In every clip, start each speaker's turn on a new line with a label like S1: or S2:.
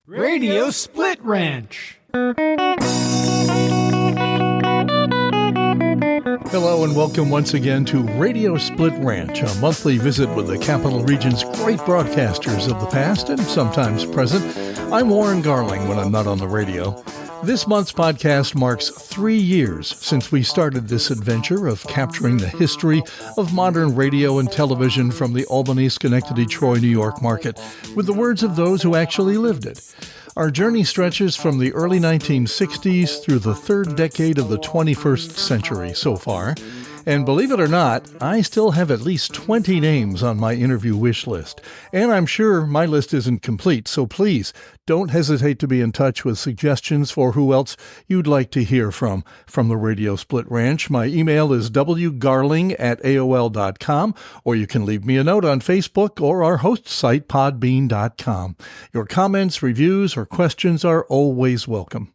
S1: Radio Split Ranch.
S2: Hello and welcome once again to Radio Split Ranch, a monthly visit with the Capital Region's great broadcasters of the past and sometimes present. I'm Warren Garling when I'm not on the radio. This month's podcast marks 3 years since we started this adventure of capturing the history of modern radio and television from the Albany, Schenectady, Troy, New York market with the words of those who actually lived it. Our journey stretches from the early 1960s through the third decade of the 21st century so far. And believe it or not, I still have at least 20 names on my interview wish list. And I'm sure my list isn't complete, so please don't hesitate to be in touch with suggestions for who else you'd like to hear from the Radio Split Ranch. My email is wgarling@aol.com, or you can leave me a note on Facebook or our host site, podbean.com. Your comments, reviews, or questions are always welcome.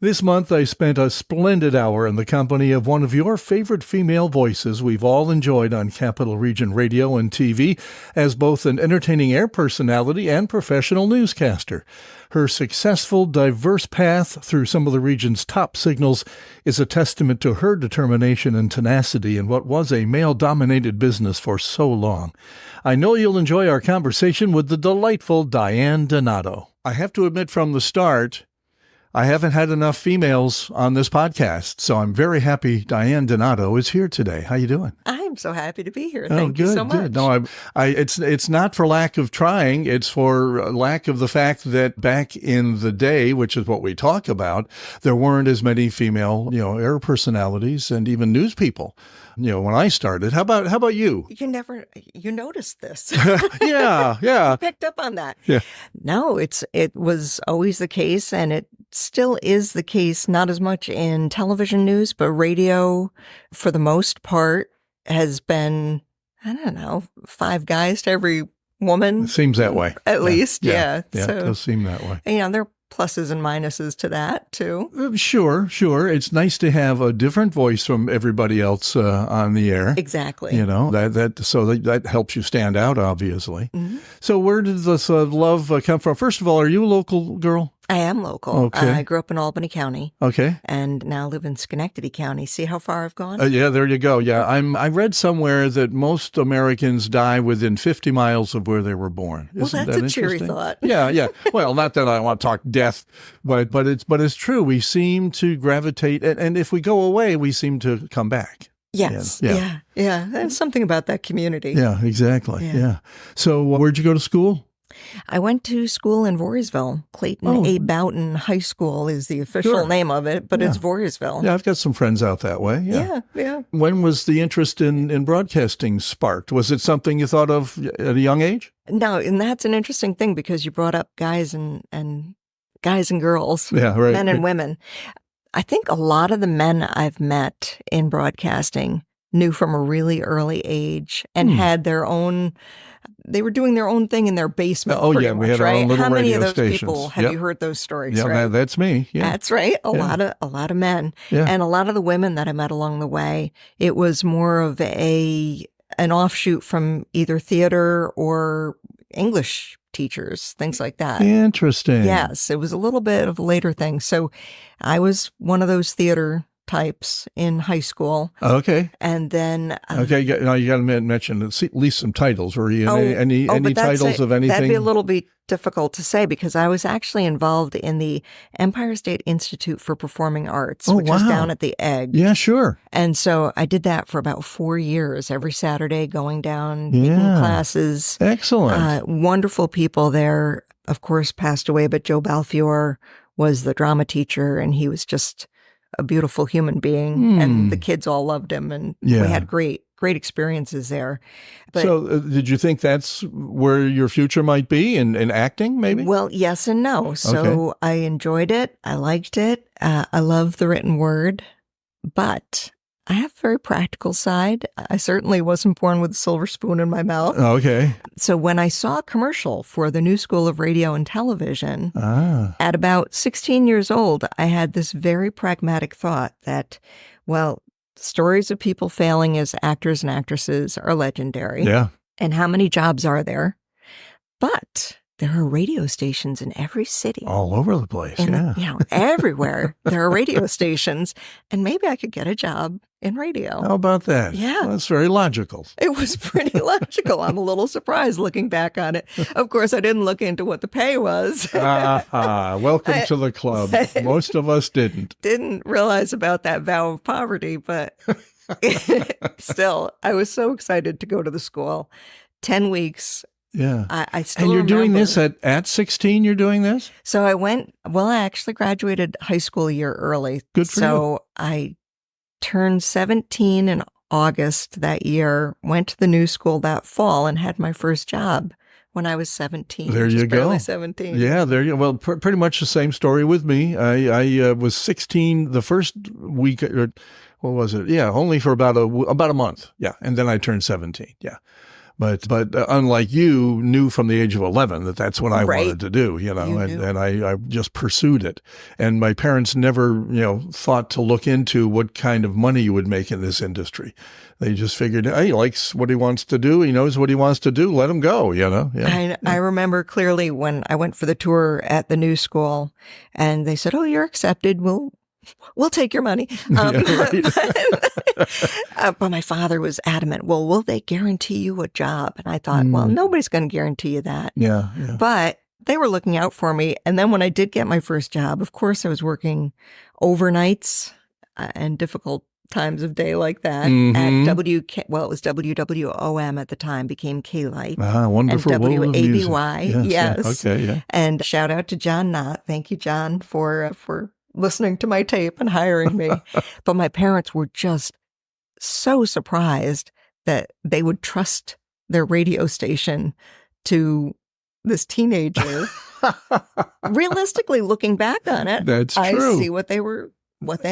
S2: This month, I spent a splendid hour in the company of one of your favorite female voices we've all enjoyed on Capital Region radio and TV as both an entertaining air personality and professional newscaster. Her successful, diverse path through some of the region's top signals is a testament to her determination and tenacity in what was a male-dominated business for so long. I know you'll enjoy our conversation with the delightful Diane Donato. I have to admit from the start, I haven't had enough females on this podcast, so I'm very happy Diane Donato is here today. How you doing?
S3: I'm so happy to be here. Thank you so much.
S2: Good. No, it's not for lack of trying. It's for lack of the fact that back in the day, which is what we talk about, there weren't as many female, air personalities and even news people. When I started. How about you?
S3: You noticed this.
S2: Yeah.
S3: You picked up on that.
S2: Yeah.
S3: No, it was always the case, and it still is the case, not as much in television news, but radio, for the most part, has been, 5 guys to every woman.
S2: It seems that way.
S3: At least, yeah.
S2: Yeah,
S3: so,
S2: it does seem that way.
S3: There are pluses and minuses to that, too.
S2: Sure. It's nice to have a different voice from everybody else on the air.
S3: Exactly.
S2: That helps you stand out, obviously.
S3: Mm-hmm.
S2: So where did this love come from? First of all, are you a local girl?
S3: I am local.
S2: Okay.
S3: I grew up in Albany County.
S2: Okay.
S3: And now live in Schenectady County. See how far I've gone?
S2: Yeah, there you go. Yeah, I read somewhere that most Americans die within 50 miles of where they were born.
S3: Isn't
S2: that
S3: a cheery thought.
S2: Yeah. Well, not that I want to talk death, but it's true. We seem to gravitate, and if we go away, we seem to come back.
S3: Yes. Yeah. There's something about that community.
S2: Yeah, exactly. Yeah. So where'd you go to school?
S3: I went to school in Voorheesville. Clayton A. Boughton High School is the official name of it, but it's Voorheesville.
S2: Yeah, I've got some friends out that way.
S3: Yeah.
S2: When was the interest in broadcasting sparked? Was it something you thought of at a young age?
S3: No, and that's an interesting thing because you brought up guys and girls,
S2: right.
S3: Men and women. I think a lot of the men I've met in broadcasting knew from a really early age and had their own. They were doing their own thing in their basement.
S2: We had our own little
S3: How many
S2: radio
S3: of those
S2: stations.
S3: people have you heard those stories?
S2: Yeah,
S3: right?
S2: that's me. Yeah,
S3: that's right. A lot of men, and a lot of the women that I met along the way. It was more of an offshoot from either theater or English teachers, things like that.
S2: Interesting.
S3: Yes, it was a little bit of a later thing. So I was one of those theater types in high school.
S2: Okay.
S3: And then...
S2: now you got to mention at least some titles. Were you in any titles of anything?
S3: That'd be a little bit difficult to say because I was actually involved in the Empire State Institute for Performing Arts, which was down at the Egg.
S2: Yeah, sure.
S3: And so I did that for about 4 years, every Saturday going down, taking classes.
S2: Excellent.
S3: Wonderful people there, of course, passed away, but Joe Balfiore was the drama teacher, and he was just a beautiful human being, and the kids all loved him, and we had great experiences there. But,
S2: so did you think that's where your future might be in acting, maybe?
S3: Well, yes and no. So I enjoyed it. I liked it. I love the written word, but I have a very practical side. I certainly wasn't born with a silver spoon in my mouth.
S2: Okay.
S3: So when I saw a commercial for the New School of Radio and Television, at about 16 years old, I had this very pragmatic thought that, stories of people failing as actors and actresses are legendary.
S2: Yeah.
S3: And how many jobs are there? But there are radio stations in every city.
S2: All over the place,
S3: And, everywhere there are radio stations, and maybe I could get a job in radio.
S2: How about that?
S3: Yeah.
S2: Well, that's very logical.
S3: It was pretty logical. I'm a little surprised looking back on it. Of course, I didn't look into what the pay was.
S2: Welcome to the club. Most of us didn't.
S3: Didn't realize about that vow of poverty, but still, I was so excited to go to the school. 10 weeks.
S2: Yeah.
S3: I still
S2: And you're doing
S3: remember.
S2: this at 16, you're doing this?
S3: So I actually graduated high school a year early.
S2: Good for you.
S3: So I turned 17 in August that year, went to the new school that fall, and had my first job when I was 17.
S2: There you
S3: just
S2: go.
S3: barely 17.
S2: Yeah, there you go. Well, pretty much the same story with me. I was 16 the first week, or what was it? Yeah, only for about a month. Yeah, and then I turned 17. Yeah. But unlike you, knew from the age of 11 that that's what I
S3: Right.
S2: wanted to do,
S3: You
S2: and I just pursued it. And my parents never, thought to look into what kind of money you would make in this industry. They just figured, hey, he likes what he wants to do. He knows what he wants to do. Let him go, Yeah.
S3: I remember clearly when I went for the tour at the new school, and they said, "Oh, you're accepted. We'll take your money." But my father was adamant. Well, will they guarantee you a job? And I thought, well, nobody's going to guarantee you that.
S2: Yeah.
S3: But they were looking out for me. And then when I did get my first job, of course, I was working overnights and difficult times of day like that at it was WWOM at the time, became K-Light.
S2: Wonderful.
S3: And
S2: world of music.
S3: WABY, yes.
S2: Okay, yeah.
S3: And shout out to John Knott. Thank you, John, for listening to my tape and hiring me. But my parents were just so surprised that they would trust their radio station to this teenager. Realistically, looking back on it,
S2: That's
S3: I
S2: true.
S3: see what they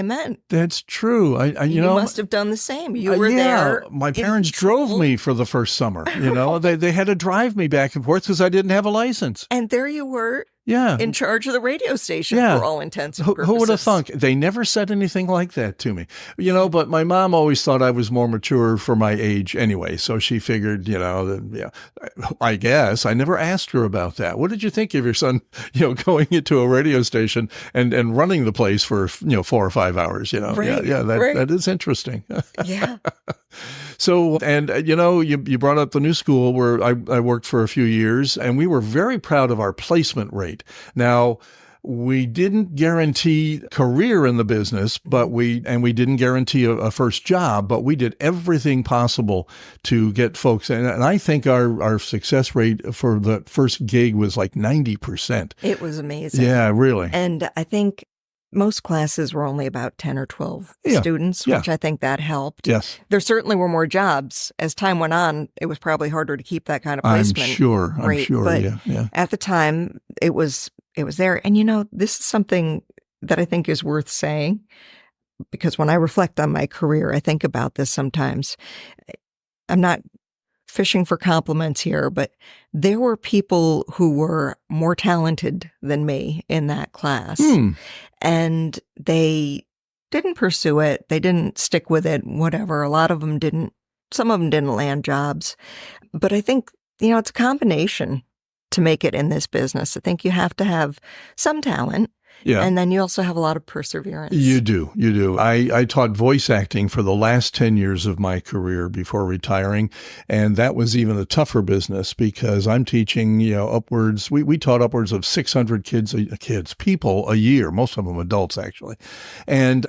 S3: meant.
S2: That's true.
S3: You must have done the same. You were there.
S2: My parents drove me for the first summer. They had to drive me back and forth because I didn't have a license.
S3: And there you were.
S2: Yeah.
S3: In charge of the radio station
S2: Yeah.
S3: for all intents and purposes.
S2: Who would have thunk? They never said anything like that to me. But my mom always thought I was more mature for my age anyway. So she figured, I guess. I never asked her about that. What did you think of your son, going into a radio station and running the place for, 4 or 5 hours,
S3: Right,
S2: Yeah,
S3: right.
S2: that is interesting.
S3: Yeah.
S2: So, and you brought up the new school where I worked for a few years, and we were very proud of our placement rate. Now, we didn't guarantee career in the business, but we didn't guarantee a first job, but we did everything possible to get folks. And I think our success rate for the first gig was like 90%.
S3: It was amazing.
S2: Yeah, really.
S3: And I think most classes were only about 10 or 12 students,
S2: Yeah.
S3: which I think that helped.
S2: Yes.
S3: There certainly were more jobs. As time went on, it was probably harder to keep that kind of placement.
S2: I'm sure.
S3: But
S2: Yeah.
S3: at the time, it was there. And this is something that I think is worth saying, because when I reflect on my career, I think about this sometimes. I'm not fishing for compliments here, but there were people who were more talented than me in that class. And they didn't pursue it. They didn't stick with it, whatever. A lot of them didn't. Some of them didn't land jobs. But I think, it's a combination to make it in this business. I think you have to have some talent.
S2: Yeah.
S3: And then you also have a lot of perseverance.
S2: You do. I taught voice acting for the last 10 years of my career before retiring. And that was even a tougher business because I'm teaching, upwards. We taught upwards of 600 people a year, most of them adults, actually. And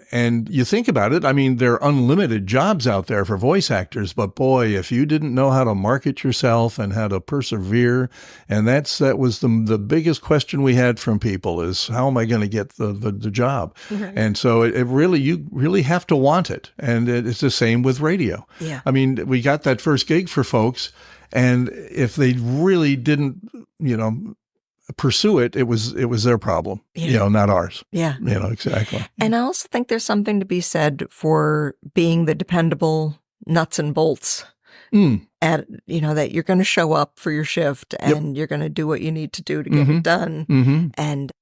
S2: you think about it. I mean, there are unlimited jobs out there for voice actors. But boy, if you didn't know how to market yourself and how to persevere, and that was the biggest question we had from people is, how am I going to get the job?
S3: Right.
S2: And so you really have to want it. And it's the same with radio.
S3: Yeah.
S2: I mean, we got that first gig for folks, and if they really didn't, pursue it, it was their problem, not ours.
S3: Yeah.
S2: Exactly.
S3: And I also think there's something to be said for being the dependable nuts and bolts. That you're going to show up for your shift and you're going to do what you need to do to get it done. And,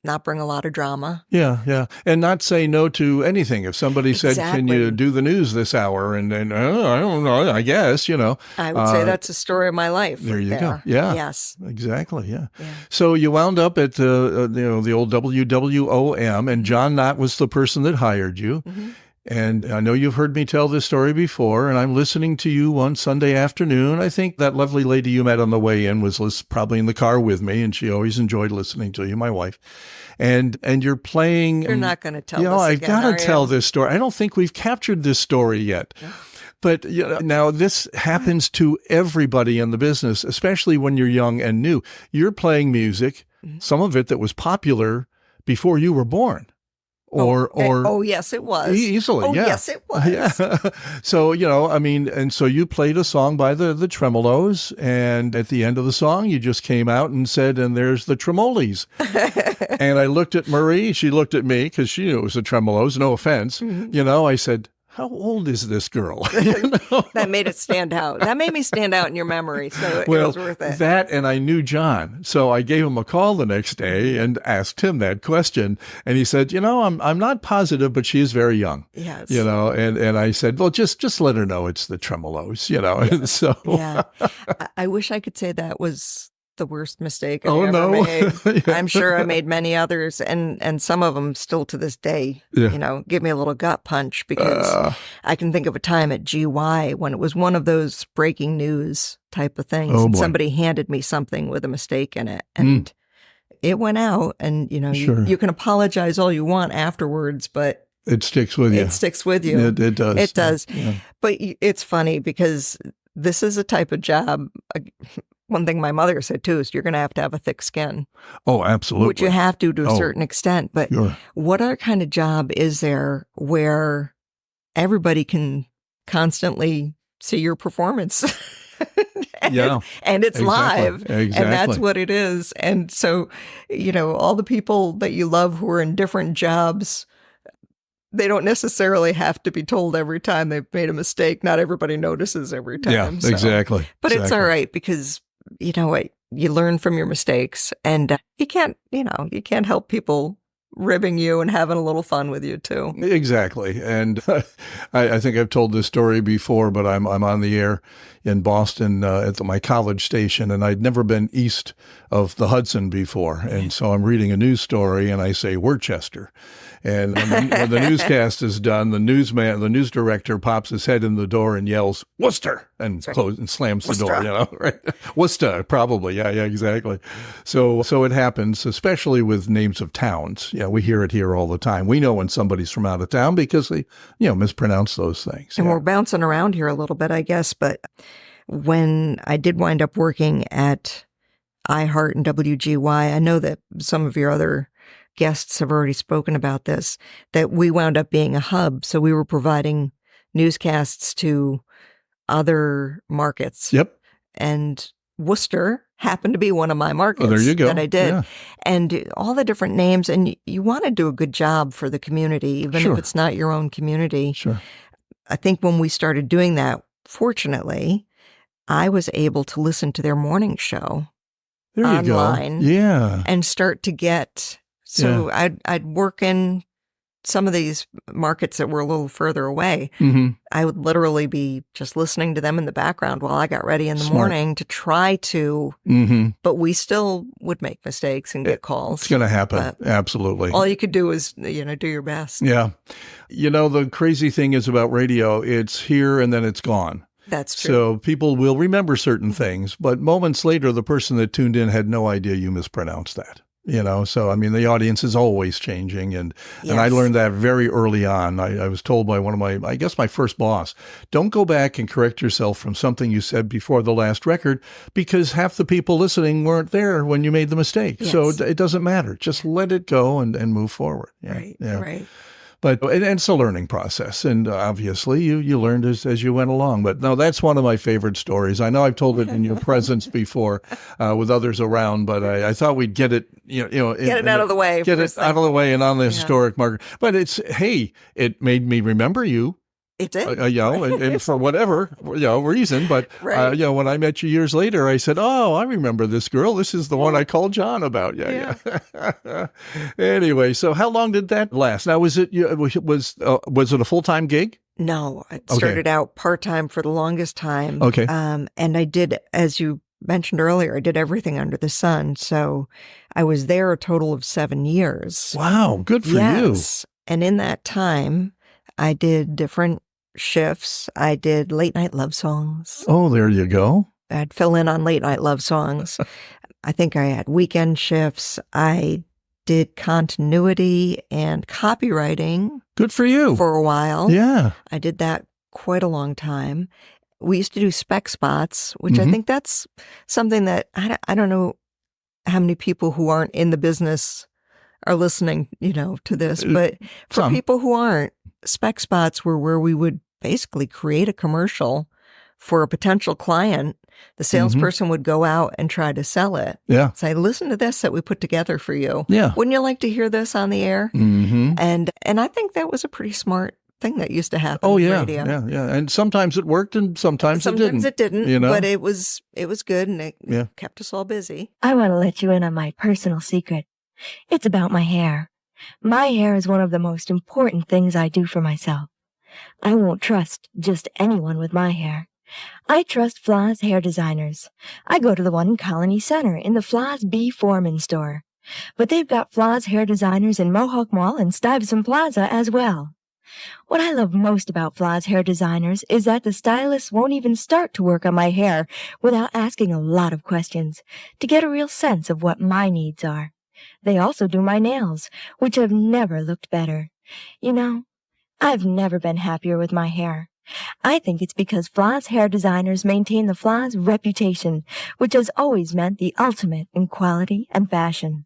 S3: not bring a lot of drama.
S2: Yeah. And not say no to anything. If somebody said, can you
S3: Exactly.
S2: do the news this hour? And oh, I don't know, I guess,
S3: I would say that's the story of my life.
S2: There
S3: right
S2: you go.
S3: there.
S2: Yeah.
S3: Yes.
S2: Exactly. Yeah.
S3: Yeah.
S2: So you wound up at the old WWOM, and John Knott was the person that hired you.
S3: Mm-hmm.
S2: And I know you've heard me tell this story before, and I'm listening to you one Sunday afternoon. I think that lovely lady you met on the way in was probably in the car with me, and she always enjoyed listening to you, my wife. And you're playing.
S3: You're not going to tell this
S2: I've
S3: again,
S2: got
S3: are
S2: to
S3: you?
S2: tell this story. I don't think we've captured this story yet.
S3: No.
S2: But now this happens to everybody in the business, especially when you're young and new. You're playing music, some of it that was popular before you were born.
S3: Oh, yes, it was.
S2: Easily,
S3: oh,
S2: yeah.
S3: yes, it was.
S2: Yeah. So, and so you played a song by the Tremolos, and at the end of the song, you just came out and said, and there's the Tremolis. And I looked at Marie, she looked at me, because she knew it was the Tremolos, no offense. I said, how old is this girl?
S3: That made it stand out. That made me stand out in your memory, so it was worth it.
S2: That, and I knew John. So I gave him a call the next day and asked him that question. And he said, I'm not positive, but she is very young.
S3: Yes.
S2: And I said, well, just let her know it's the Tremolos, And so.
S3: Yeah. I wish I could say that was the worst mistake I
S2: Oh,
S3: ever
S2: no.
S3: made.
S2: Yeah.
S3: I'm sure I made many others, and some of them still to this day, give me a little gut punch, because I can think of a time at GY when it was one of those breaking news type of things.
S2: Oh,
S3: and
S2: boy.
S3: somebody handed me something with a mistake in it, and it went out, and
S2: Sure.
S3: you can apologize all you want afterwards, but
S2: It sticks with you.
S3: it sticks with you.
S2: It does.
S3: It does.
S2: Yeah.
S3: But it's funny because this is a type of job. One thing my mother said too is you're going to have a thick skin,
S2: Oh, absolutely.
S3: which you have to a
S2: Oh,
S3: certain extent. But
S2: sure.
S3: what other kind of job is there where everybody can constantly see your performance? and
S2: Yeah,
S3: and it's
S2: exactly.
S3: live.
S2: Exactly.
S3: And that's what it is. And so, all the people that you love who are in different jobs, they don't necessarily have to be told every time they've made a mistake. Not everybody notices every time.
S2: Yeah,
S3: so.
S2: exactly.
S3: But it's
S2: Exactly.
S3: all right, because you know what? You learn from your mistakes, and you can't help people ribbing you and having a little fun with you too.
S2: Exactly. And I think I've told this story before, but I'm on the air in Boston at my college station, and I'd never been east of the Hudson before. And so I'm reading a news story, and I say Worcester. And when the newscast is done, the news director pops his head in the door and yells, Worcester, and closes and slams the door, right? Worcester, probably. Yeah, exactly. So it happens, especially with names of towns. We hear it here all the time. We know when somebody's from out of town because they, mispronounce those things.
S3: And we're bouncing around here a little bit, I guess. But when I did wind up working at iHeart and WGY, I know that some of your other guests have already spoken about this, that we wound up being a hub. So we were providing newscasts to other markets.
S2: Yep.
S3: And Worcester happened to be one of my markets
S2: there you go.
S3: that I did.
S2: Yeah.
S3: And all the different names, and you want to do a good job for the community, even
S2: Sure.
S3: if it's not your own community.
S2: Sure.
S3: I think when we started doing that, fortunately, I was able to listen to their morning show
S2: There you
S3: online.
S2: go. Yeah.
S3: And start to get, so I'd work in some of these markets that were a little further away.
S2: Mm-hmm.
S3: I would literally be just listening to them in the background while I got ready in the
S2: Smart.
S3: morning to try to,
S2: Mm-hmm.
S3: but we still would make mistakes and get calls.
S2: It's going to happen.
S3: But
S2: Absolutely.
S3: all you could do is, do your best.
S2: Yeah. The crazy thing is about radio, it's here and then it's gone.
S3: That's true.
S2: So people will remember certain things, but moments later, the person that tuned in had no idea you mispronounced that. So the audience is always changing, and I
S3: Yes.
S2: learned that very early on. I was told by one of my first boss, don't go back and correct yourself from something you said before the last record, because half the people listening weren't there when you made the mistake.
S3: Yes.
S2: So it doesn't matter. Just let it go and move forward. Yeah.
S3: Right,
S2: Yeah.
S3: right.
S2: But and it's a learning process, and obviously you learned as you went along. But no, that's one of my favorite stories. I know I've told it in your presence before with others around, but I thought we'd get it, get
S3: it out of the way.
S2: get it
S3: first
S2: out of
S3: thing.
S2: the way, and on the historic marker. But it made me remember you.
S3: It did.
S2: And for whatever reason. But
S3: Right.
S2: when I met you years later, I said, "Oh, I remember this girl. This is the one I called John about." Yeah. Anyway, so how long did that last? Now, was it a full-time gig?
S3: No, it started out part-time for the longest time.
S2: Okay.
S3: And I did, as you mentioned earlier, I did everything under the sun. So I was there a total of 7 years.
S2: Wow, good for you.
S3: Yes. And in that time, I did different shifts. I did late night love songs.
S2: Oh, there you go.
S3: I'd fill in on late night love songs. I think I had weekend shifts. I did continuity and copywriting.
S2: Good for you.
S3: For a while.
S2: Yeah.
S3: I did that quite a long time. We used to do spec spots, which I think that's something that I don't know how many people who aren't in the business are listening, to this. But for people who aren't, spec spots were where we would basically create a commercial for a potential client. The salesperson would go out and try to sell it.
S2: Yeah.
S3: Say, listen to this that we put together for you.
S2: Yeah.
S3: Wouldn't you like to hear this on the air?
S2: Mm-hmm.
S3: And I think that was a pretty smart thing that used to happen.
S2: Oh,
S3: in
S2: yeah.
S3: radio.
S2: Yeah. And sometimes it worked and sometimes it didn't.
S3: It didn't, but it was good and it kept us all busy.
S4: I want to let you in on my personal secret. It's about my hair. My hair is one of the most important things I do for myself. I won't trust just anyone with my hair. I trust Fla's hair designers. I go to the one in Colony Center in the Fla's B. Foreman store. But they've got Fla's hair designers in Mohawk Mall and Stuyvesant Plaza as well. What I love most about Fla's hair designers is that the stylists won't even start to work on my hair without asking a lot of questions to get a real sense of what my needs are. They also do my nails, which have never looked better. I've never been happier with my hair. I think it's because Fla's hair designers maintain the Fla's reputation, which has always meant the ultimate in quality and fashion.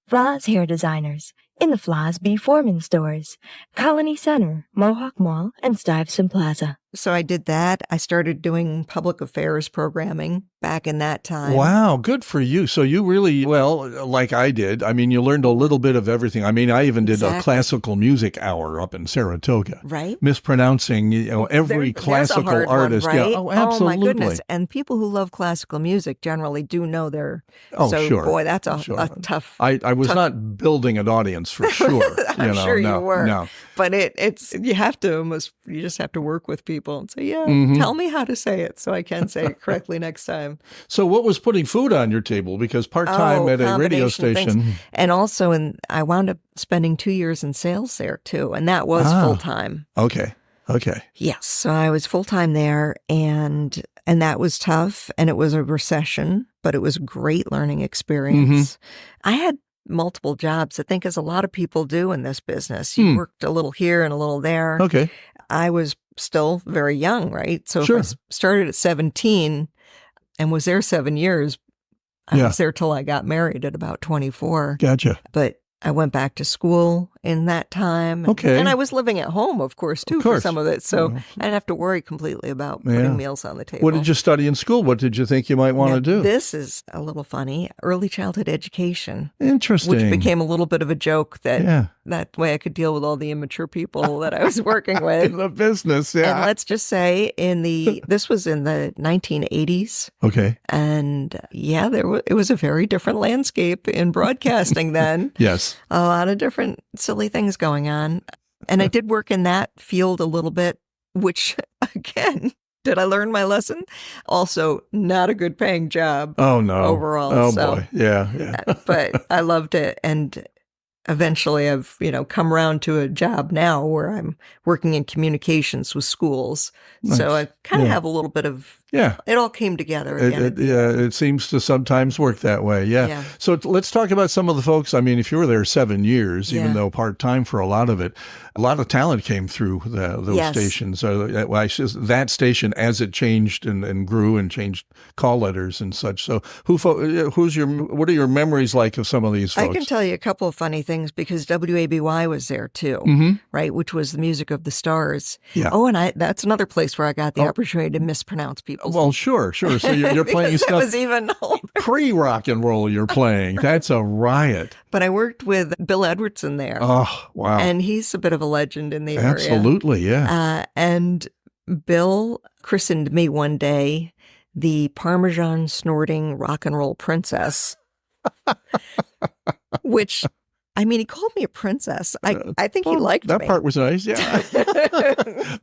S4: Fla's hair designers in the Fla's B. Foreman stores, Colony Center, Mohawk Mall, and Stuyvesant Plaza.
S3: So I did that. I started doing public affairs programming back in that time.
S2: Wow, good for you. So you really, like I did, you learned a little bit of everything. I even did a classical music hour up in Saratoga.
S3: Right.
S2: Mispronouncing, every classical
S3: hard
S2: artist.
S3: One, right?
S2: Yeah. Oh, absolutely.
S3: Oh, my goodness. And people who love classical music generally do know their...
S2: Oh,
S3: so,
S2: sure.
S3: Boy, that's a tough...
S2: I was not building an audience for sure.
S3: I'm sure you were.
S2: No.
S3: But you just have to work with people and say, tell me how to say it so I can say it correctly next time.
S2: So what was putting food on your table? Because part-time at a radio station.
S3: Things. And also, I wound up spending 2 years in sales there too. And that was full-time.
S2: Okay.
S3: Yes. So I was full-time there and that was tough. And it was a recession, but it was a great learning experience. I had multiple jobs, I think, as a lot of people do in this business. You worked a little here and a little there.
S2: Okay.
S3: I was still very young, right? So
S2: Sure.
S3: if I started at 17 and was there 7 years, I was there till I got married at about 24.
S2: Gotcha.
S3: But I went back to school in that time.
S2: Okay.
S3: And I was living at home, of course, too, for some of it. So I didn't have to worry completely about putting meals on the table.
S2: What did you study in school? What did you think you might want to do?
S3: This is a little funny. Early childhood education.
S2: Interesting.
S3: Which became a little bit of a joke that way I could deal with all the immature people that I was working with.
S2: In the business, yeah.
S3: And let's just say this was in the 1980s.
S2: Okay.
S3: And it was a very different landscape in broadcasting then.
S2: Yes.
S3: A lot of different silly things going on. And I did work in that field a little bit, which, again, did I learn my lesson? Also, not a good paying job.
S2: Oh, no.
S3: Overall.
S2: Oh, boy. Yeah.
S3: But I loved it. And eventually I've, come around to a job now where I'm working in communications with schools. Nice. So I kind of have a little bit of...
S2: Yeah.
S3: It all came together again.
S2: It seems to sometimes work that way. Yeah. So let's talk about some of the folks. If you were there 7 years, even though part-time for a lot of it, a lot of talent came through those stations. That station, as it changed and grew and changed call letters and such. So what are your memories like of some of these folks?
S3: I can tell you a couple of funny things because WABY was there too, right? Which was the music of the stars.
S2: Yeah.
S3: Oh, and that's another place where I got the opportunity to mispronounce people.
S2: Well, sure. So you're playing
S3: Because
S2: stuff
S3: that was even older.
S2: pre-rock and roll you're playing. That's a riot.
S3: But I worked with Bill Edwardson there.
S2: Oh, wow.
S3: And he's a bit of a legend in the area.
S2: Absolutely, yeah.
S3: And Bill christened me one day the Parmesan snorting rock and roll princess, which, I mean, he called me a princess. I think he liked
S2: that
S3: me.
S2: part was nice, yeah.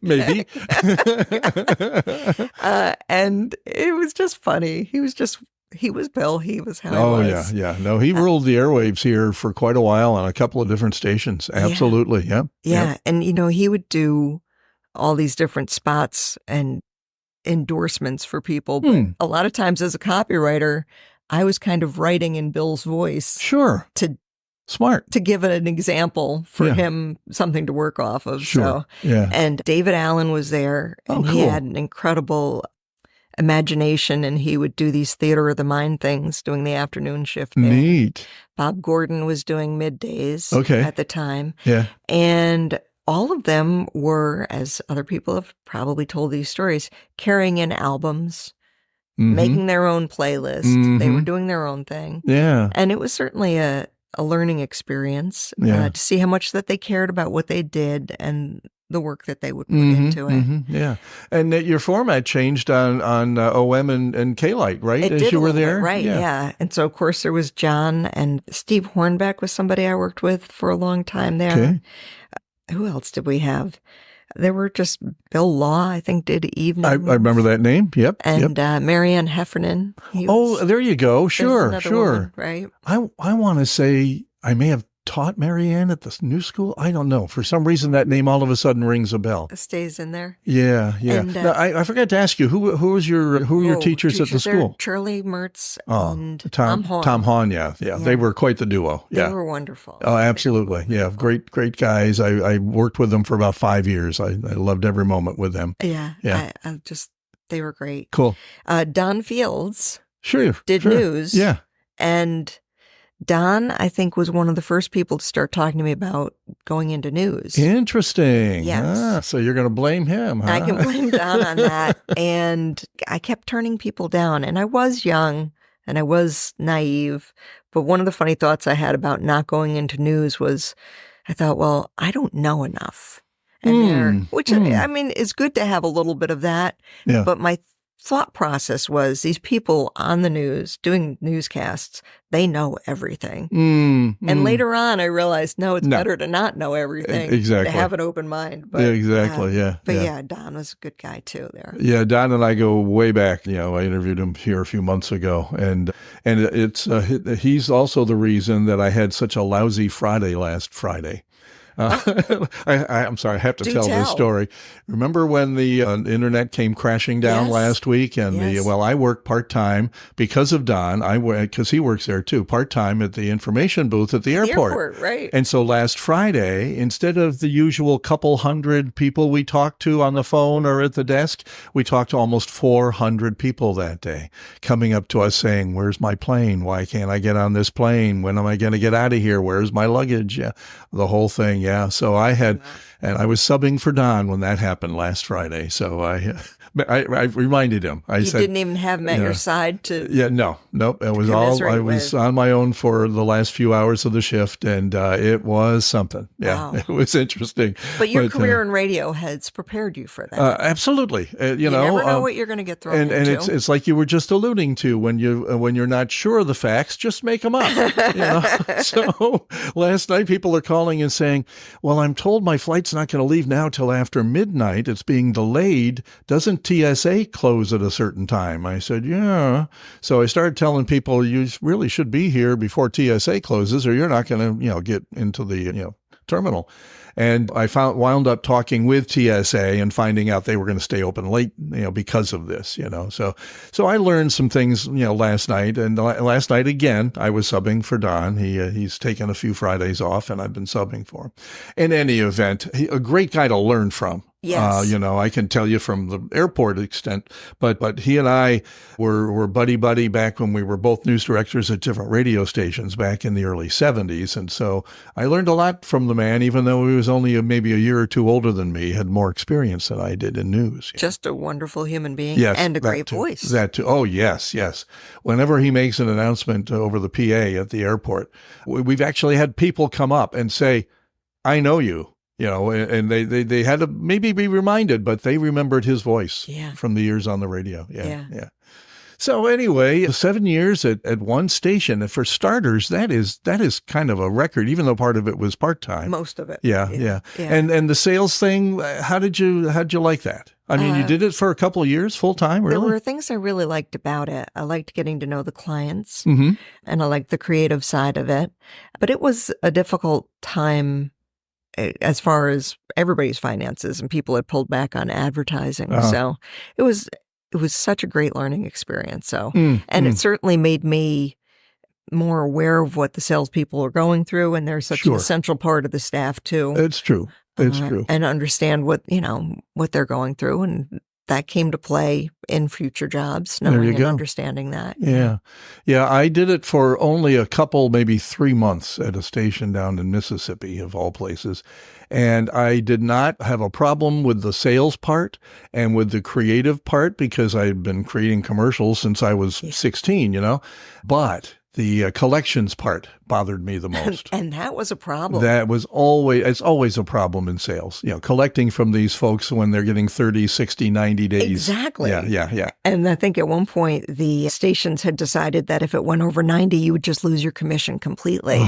S2: Maybe.
S3: And it was just funny. He was Bill. He was how
S2: Oh,
S3: he was.
S2: yeah. No, he ruled the airwaves here for quite a while on a couple of different stations. Absolutely, yeah.
S3: Yeah. And, he would do all these different spots and endorsements for people. But a lot of times as a copywriter, I was kind of writing in Bill's voice.
S2: Sure. Smart.
S3: To give it an example for him, something to work off of.
S2: Sure.
S3: So,
S2: yeah.
S3: And David Allen was there, and he had an incredible imagination, and he would do these theater of the mind things, doing the afternoon shift there.
S2: Neat.
S3: Bob Gordon was doing middays at the time.
S2: Yeah.
S3: And all of them were, as other people have probably told these stories, carrying in albums, making their own playlist. They were doing their own thing.
S2: Yeah.
S3: And it was certainly a learning experience to see how much that they cared about what they did and the work that they would put into it.
S2: Yeah. And your format changed on OM and K-Lite, right?
S3: It
S2: As
S3: did
S2: you
S3: a
S2: were
S3: little
S2: there?
S3: bit, right, yeah. And so, of course, there was John, and Steve Hornbeck was somebody I worked with for a long time there.
S2: Okay.
S3: Who else did we have? There were just Bill Law, I think, did evenings.
S2: I remember that name. Yep.
S3: And Marianne Heffernan.
S2: There you go. Sure.
S3: Woman, right.
S2: I want to say I may have taught Marianne at the new school. I don't know. For some reason, that name all of a sudden rings a bell.
S3: It stays in there.
S2: Yeah.
S3: And,
S2: now, I forgot to ask you, who were your teachers at the school?
S3: Charlie Mertz and
S2: Tom
S3: Hahn.
S2: Tom Hahn, yeah. They were quite the duo. Yeah.
S3: They were wonderful.
S2: Oh, absolutely. Yeah. Great guys. I worked with them for about 5 years. I loved every moment with them.
S3: Yeah.
S2: Yeah.
S3: They were great.
S2: Cool.
S3: Don Fields
S2: Sure.
S3: news.
S2: Yeah.
S3: And Don, I think, was one of the first people to start talking to me about going into news.
S2: Interesting.
S3: Yes.
S2: So you're going to blame him, huh?
S3: I can blame Don on that. And I kept turning people down. And I was young and I was naive. But one of the funny thoughts I had about not going into news was I thought, well, I don't know enough. And I mean, it's good to have a little bit of that.
S2: Yeah.
S3: But my thought process was these people on the news doing newscasts, they know everything. And later on, I realized, no, it's better to not know everything.
S2: Exactly.
S3: To have an open mind. But,
S2: exactly. Yeah.
S3: But yeah, Don was a good guy too there.
S2: Yeah. Don and I go way back. I interviewed him here a few months ago, and it's he's also the reason that I had such a lousy Friday last Friday. I'm sorry, I have to tell this story. Remember when the internet came crashing down last week? And I work part-time because of Don. Because he works there too, part-time at the information booth at the airport.
S3: Right.
S2: And so last Friday, instead of the usual couple hundred people we talked to on the phone or at the desk, we talked to almost 400 people that day coming up to us saying, where's my plane? Why can't I get on this plane? When am I going to get out of here? Where's my luggage? Yeah, the whole thing. Yeah. So I was subbing for Don when that happened last Friday. So I reminded him. I said,
S3: didn't even have him at your side to.
S2: Yeah, nope. It was all. I was on my own for the last few hours of the shift, and it was something. Yeah, it was interesting.
S3: But your career in radio has prepared you for that.
S2: Absolutely.
S3: You never know what you're going to get thrown into.
S2: And it's like you were just alluding to when you're not sure of the facts, just make them up. So last night, people are calling and saying, "Well, I'm told my flight's not going to leave now till after midnight. It's being delayed. Doesn't TSA close at a certain time?" I said, yeah. So I started telling people, you really should be here before TSA closes or you're not going to, get into the, terminal. And I wound up talking with TSA and finding out they were going to stay open late, because of this, So I learned some things, last night. And last night, again, I was subbing for Don. He's taken a few Fridays off and I've been subbing for him. In any event, a great guy to learn from.
S3: Yes.
S2: I can tell you from the airport extent, but he and I were buddy back when we were both news directors at different radio stations back in the early 70s. And so I learned a lot from the man, even though he was only maybe a year or two older than me, had more experience than I did in news.
S3: Just a wonderful human being.
S2: Yes,
S3: and a great
S2: too.
S3: voice.
S2: That too. Oh, yes. Whenever he makes an announcement over the PA at the airport, we've actually had people come up and say, I know you. And they had to maybe be reminded, but they remembered his voice from the years on the radio. Yeah. So anyway, 7 years at one station. And for starters, that is kind of a record, even though part of it was part-time.
S3: Most of it.
S2: Yeah. And the sales thing, how'd you like that? I mean, you did it for a couple of years, full-time, really?
S3: There were things I really liked about it. I liked getting to know the clients,
S2: Mm-hmm.
S3: and I liked the creative side of it. But it was a difficult time as far as everybody's finances, and people had pulled back on advertising.
S2: Uh-huh.
S3: So it was such a great learning experience. So, and it
S2: Mm.
S3: certainly made me more aware of what the salespeople are going through, and they're such an
S2: Sure.
S3: essential part of the staff too.
S2: It's true. It's true.
S3: And understand what they're going through, and that came to play in future jobs,
S2: There you
S3: knowing and
S2: go.
S3: understanding that.
S2: Yeah. I did it for only a couple, maybe 3 months at a station down in Mississippi, of all places. And I did not have a problem with the sales part and with the creative part because I had been creating commercials since I was 16, but the collections part bothered me the most.
S3: And that was a problem.
S2: It's always a problem in sales, collecting from these folks when they're getting 30, 60, 90 days.
S3: Exactly.
S2: Yeah.
S3: And I think at one point the stations had decided that if it went over 90, you would just lose your commission completely.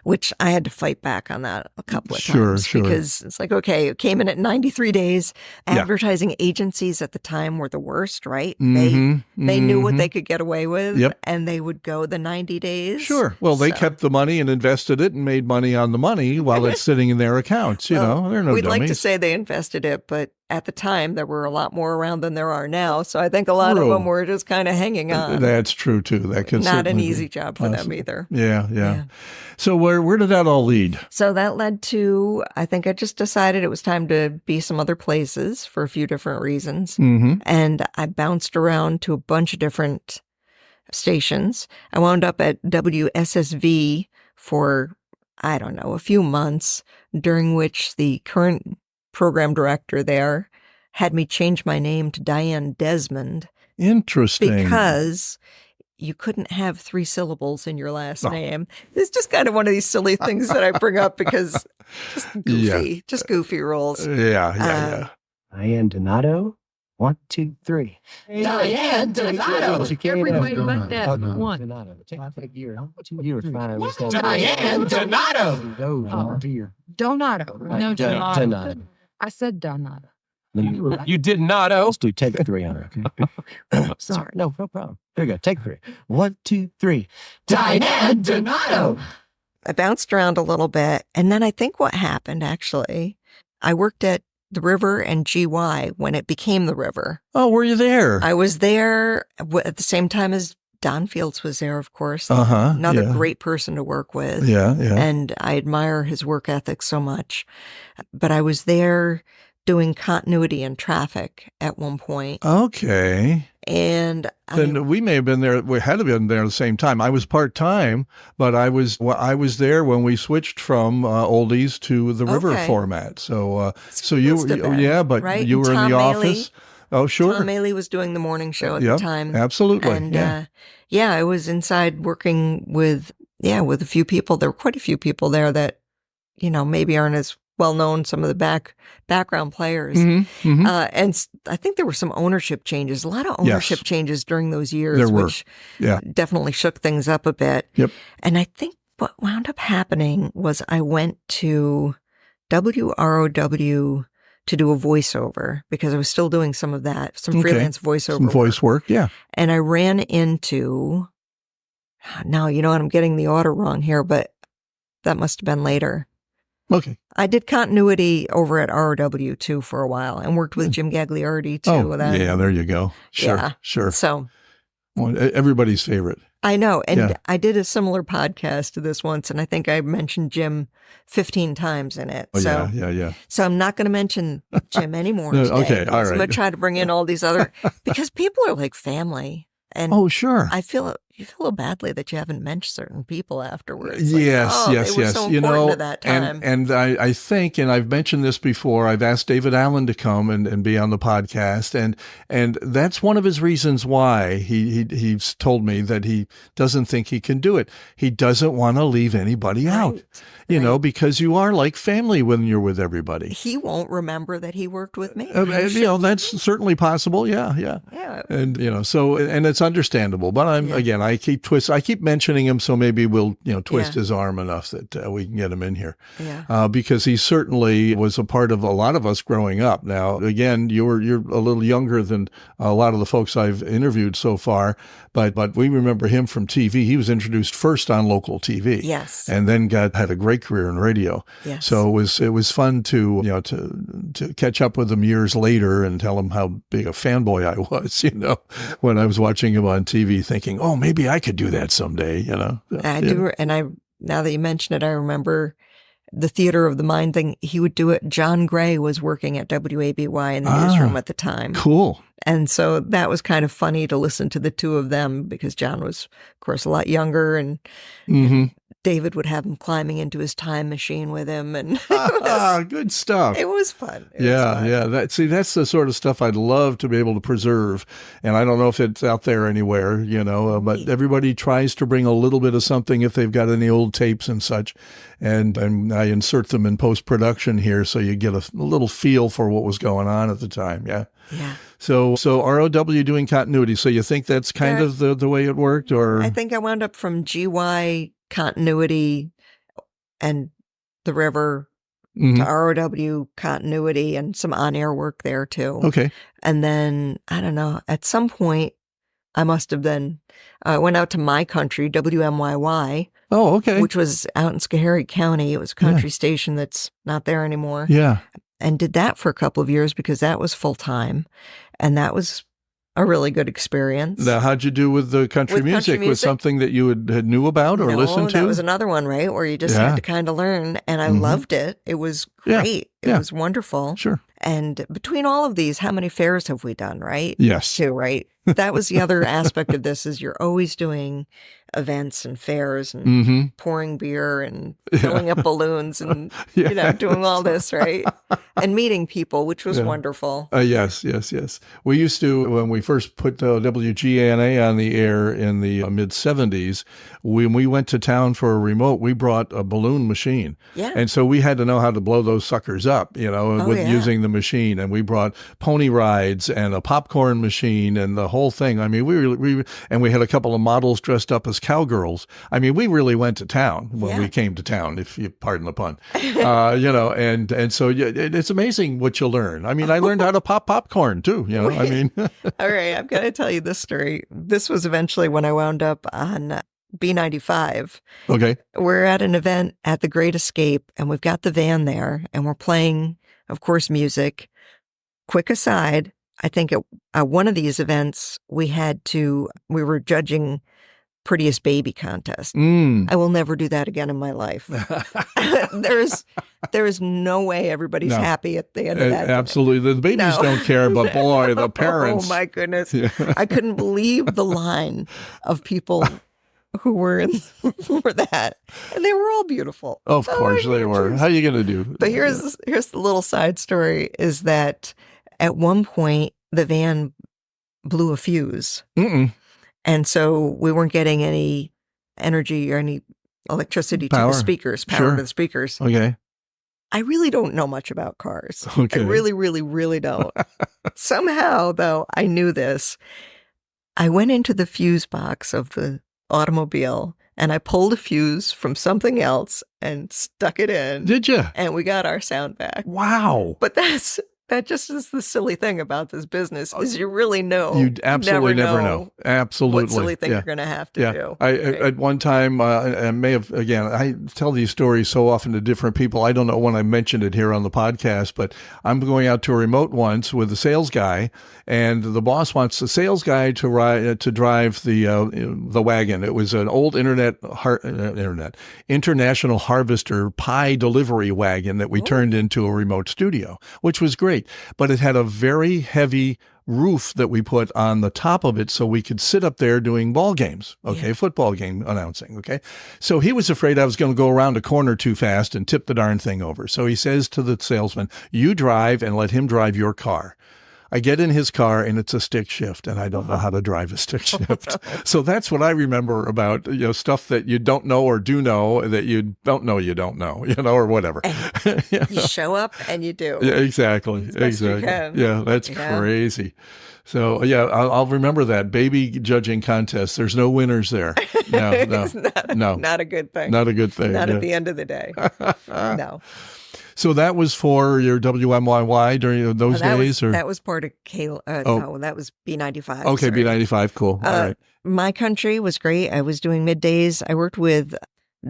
S3: Which I had to fight back on that a couple of times.
S2: Sure.
S3: Because it's like, okay, it came in at 93 days. Advertising agencies at the time were the worst, right? They knew what they could get away with, and they would go the 90 days.
S2: Sure. Well, they kept the money and invested it and made money on the money while it's sitting in their accounts. They're no
S3: We'd
S2: dummies.
S3: like to say they invested it, but at the time there were a lot more around than there are now. So I think a lot of them were just kind of hanging on.
S2: That's true too. That could
S3: not an
S2: certainly
S3: easy
S2: be
S3: job for them either.
S2: Yeah. So where did that all lead?
S3: So that led to, I think I just decided it was time to be some other places for a few different reasons.
S2: Mm-hmm.
S3: And I bounced around to a bunch of different stations. I wound up at WSSV for, I don't know, a few months, during which the current program director there had me change my name to Diane Desmond.
S2: Interesting.
S3: Because you couldn't have 3 syllables in your last name. It's just kind of one of these silly things that I bring up because just goofy rules.
S2: Yeah.
S5: Diane Donato. 1, 2, 3.
S6: Diane Donato.
S7: Everybody but that one.
S5: Donato. Take 2 years.
S6: Diane Donato.
S7: Donato. No, Donato.
S5: Donato.
S7: I said Donato.
S6: You did not owe.
S5: Let's do take 3 on her. Okay? Sorry. No problem. There you go. Take 3. 1, 2, 3.
S6: Diane Donato.
S3: I bounced around a little bit. And then I think what happened, actually, I worked at the River and GY when it became the River.
S2: Oh, were you there?
S3: I was there at the same time as Don Fields was there, of course. Another great person to work with.
S2: Yeah.
S3: And I admire his work ethic so much. But I was there doing continuity and traffic at one point.
S2: Okay.
S3: And
S2: then we may have been there. We had to have been there at the same time. I was part-time, but I was there when we switched from oldies to the River format. So you were in the office. Oh, sure.
S3: Tom Maley was doing the morning show at the time.
S2: Absolutely.
S3: And I was inside working with a few people. There were quite a few people there that, maybe aren't as well known, some of the background players.
S2: Mm-hmm.
S3: And I think there were some ownership changes, a lot of ownership changes during those years,
S2: there were.
S3: Which definitely shook things up a bit.
S2: Yep.
S3: And I think what wound up happening was I went to WROW to do a voiceover because I was still doing some of that, some freelance voiceover.
S2: Some voice work, yeah.
S3: And I ran into, now, I'm getting the order wrong here, but that must have been later.
S2: Okay.
S3: I did continuity over at ROW too for a while and worked with Jim Gagliardi too.
S2: Oh, yeah, there you go. Sure.
S3: So
S2: Well, everybody's favorite.
S3: I know. And
S2: Yeah.
S3: I did a similar podcast to this once, and I think I mentioned Jim 15 times in it.
S2: Oh,
S3: so,
S2: yeah.
S3: so I'm not going to mention Jim anymore
S2: No,
S3: today.
S2: okay, all
S3: I'm going
S2: right.
S3: to try to bring in all these other, because people are like family. And
S2: Oh, sure.
S3: I feel you feel badly that you haven't mentioned certain people afterwards.
S2: Yes.
S3: They were so important at that time.
S2: And I think, and I've mentioned this before, I've asked David Allen to come and be on the podcast, and that's one of his reasons why he's told me that he doesn't think he can do it. He doesn't want to leave anybody out, because you are like family when you're with everybody.
S3: He won't remember that he worked with me.
S2: That's certainly possible. Yeah.
S3: Yeah.
S2: And so it's understandable, but I keep mentioning him, so maybe we'll twist his arm enough that we can get him in here.
S3: Yeah.
S2: Because he certainly was a part of a lot of us growing up. Now, again, you're a little younger than a lot of the folks I've interviewed so far, but we remember him from TV. He was introduced first on local TV.
S3: Yes.
S2: And then had a great career in radio.
S3: Yes.
S2: So it was fun to catch up with him years later and tell him how big a fanboy I was, when I was watching him on TV, thinking, oh, maybe I could do that someday,
S3: I do. And now that you mention it, I remember the Theater of the Mind thing. He would do it. John Gray was working at WABY in the newsroom at the time.
S2: Cool.
S3: And so that was kind of funny to listen to the two of them, because John was, of course, a lot younger, and David would have him climbing into his time machine with him. And
S2: good stuff.
S3: It was fun.
S2: Yeah. That's the sort of stuff I'd love to be able to preserve. And I don't know if it's out there anywhere, but everybody tries to bring a little bit of something if they've got any old tapes and such. And I insert them in post-production here so you get a little feel for what was going on at the time. Yeah.
S3: Yeah.
S2: So ROW doing continuity. So you think that's kind of the way it worked, or?
S3: I think I wound up from GY continuity and the river to ROW continuity and some on-air work there too.
S2: Okay.
S3: And then, I don't know, at some point I must have been, I went out to my country, WMYY.
S2: Oh, okay.
S3: Which was out in Schoharie County. It was a country station that's not there anymore.
S2: Yeah.
S3: And did that for a couple of years because that was full time. And that was a really good experience.
S2: Now, how'd you do with the country music? Was something that you had knew about or listened to?
S3: That was another one, right? Where you just had to kind of learn. And I loved it. It was great. It was wonderful.
S2: Sure.
S3: And between all of these, how many fairs have we done, right?
S2: Yes.
S3: Too, right? That was the other aspect of this, is you're always doing events and fairs and pouring beer and filling up balloons and, doing all this, right? And meeting people, which was wonderful.
S2: Yes. We used to, when we first put WGNA on the air in the mid-'70s, when we went to town for a remote, we brought a balloon machine. Yeah. And so we had to know how to blow those suckers up, using the machine. And we brought pony rides and a popcorn machine and the whole thing. I mean, we had a couple of models dressed up as cowgirls. I mean, we really went to town when we came to town, if you pardon the pun. And so it's amazing what you learn. I mean, I learned how to pop popcorn too. I mean.
S3: All right, I'm going to tell you this story. This was eventually when I wound up on B95.
S2: Okay. We're
S3: at an event at the Great Escape, and we've got the van there, and we're playing, of course, music. Quick aside, I think at one of these events, we were judging prettiest baby contest. I will never do that again in my life. There is no way everybody's happy at the end of that.
S2: Absolutely. The babies don't care, but boy, the parents.
S3: Oh my goodness. Yeah. I couldn't believe the line of people who were in for that. And they were all beautiful.
S2: Of course they were. How are you going to do?
S3: But here's the little side story, is that at one point the van blew a fuse. And so we weren't getting any energy or any electricity to the speakers, power to the speakers.
S2: Okay.
S3: I really don't know much about cars.
S2: Okay.
S3: I really, really, really don't. Somehow, though, I knew this. I went into the fuse box of the automobile and I pulled a fuse from something else and stuck it in.
S2: Did you?
S3: And we got our sound back.
S2: Wow.
S3: But that's that just is the silly thing about this business is you really know.
S2: You absolutely never know. Absolutely.
S3: What silly thing you're going to have to do.
S2: At one time, I may have, again, I tell these stories so often to different people. I don't know when I mentioned it here on the podcast, but I'm going out to a remote once with a sales guy, and the boss wants the sales guy to drive the wagon. It was an old International Harvester pie delivery wagon that we turned into a remote studio, which was great. But it had a very heavy roof that we put on the top of it so we could sit up there doing ball games, football game announcing, So he was afraid I was going to go around a corner too fast and tip the darn thing over. So he says to the salesman, you drive and let him drive your car. I get in his car and it's a stick shift, and I don't know how to drive a stick shift. So that's what I remember about, stuff that you don't know or do know that you don't know, or whatever.
S3: You show up and you do.
S2: Yeah, exactly. Yeah, that's crazy. So I'll remember that baby judging contest. There's no winners there. No,
S3: it's not a good thing.
S2: Not a good thing.
S3: Not at the end of the day. No.
S2: So that was for your WMYY during those days?
S3: That was part of no, that was B95.
S2: Okay, sorry. B95, cool. All right.
S3: My country was great. I was doing middays. I worked with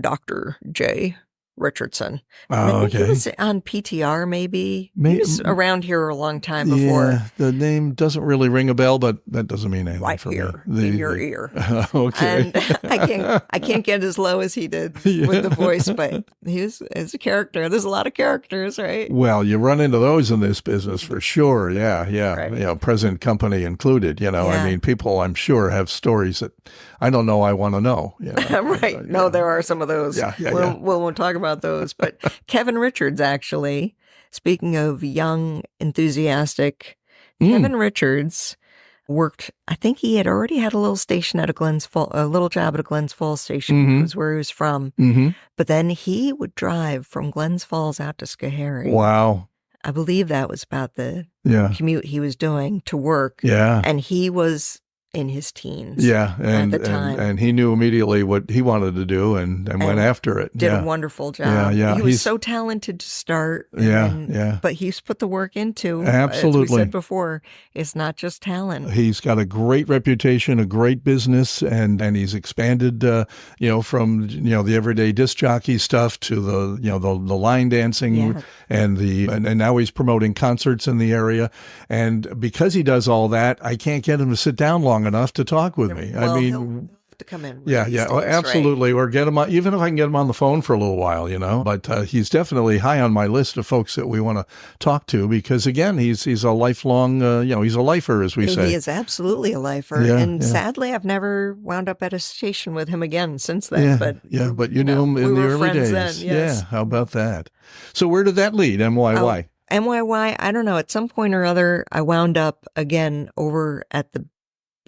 S3: Dr. J. Richardson.
S2: Oh, okay.
S3: He was on PTR, maybe. He was around here a long time before.
S2: Yeah, the name doesn't really ring a bell, but that doesn't mean anything for
S3: here,
S2: me.
S3: In your ear.
S2: Okay.
S3: And I can't get as low as he did with the voice, but he's a character. There's a lot of characters, right?
S2: Well, you run into those in this business for sure. Yeah. Right. Present company included. I mean, people I'm sure have stories that I don't know I want to know.
S3: Right. No, there are some of those. We won't talk about those, but Kevin Richards, actually, speaking of young, enthusiastic, Kevin Richards worked, I think he had already had a little station at a little job at a Glens Falls station, was where he was from. But then he would drive from Glens Falls out to Schoharie.
S2: Wow.
S3: I believe that was about the commute he was doing to work.
S2: Yeah.
S3: And he was in his teens.
S2: And
S3: at the time.
S2: And he knew immediately what he wanted to do and went after it.
S3: Did a wonderful job.
S2: Yeah.
S3: He was so talented to start. But he's put the work into.
S2: Absolutely.
S3: As we said before, it's not just talent.
S2: He's got a great reputation, a great business, and he's expanded, from, the everyday disc jockey stuff to the line dancing and now he's promoting concerts in the area. And because he does all that, I can't get him to sit down long enough to talk with me.
S3: Well, he'll have to come in.
S2: Absolutely. Right? Or get him on, even if I can get him on the phone for a little while, But he's definitely high on my list of folks that we want to talk to because, again, he's a lifelong, he's a lifer, as we say.
S3: He is absolutely a lifer. Sadly, I've never wound up at a station with him again since then. But
S2: you knew him in the early days.
S3: Then, yes.
S2: Yeah, how about that? So where did that lead, MYY?
S3: MYY, I don't know. At some point or other, I wound up again over at the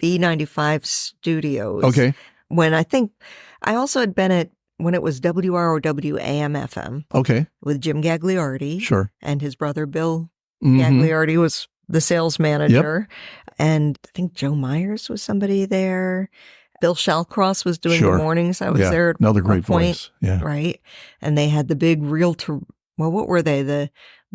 S3: B95 studios.
S2: Okay.
S3: When I also had been at when it was WROW AM FM.
S2: Okay.
S3: With Jim Gagliardi.
S2: Sure.
S3: And his brother Bill Gagliardi was the sales manager. Yep. And I think Joe Myers was somebody there. Bill Shallcross was doing the mornings. I was there at
S2: another great
S3: point,
S2: voice. Yeah.
S3: Right. And they had the big what were they? The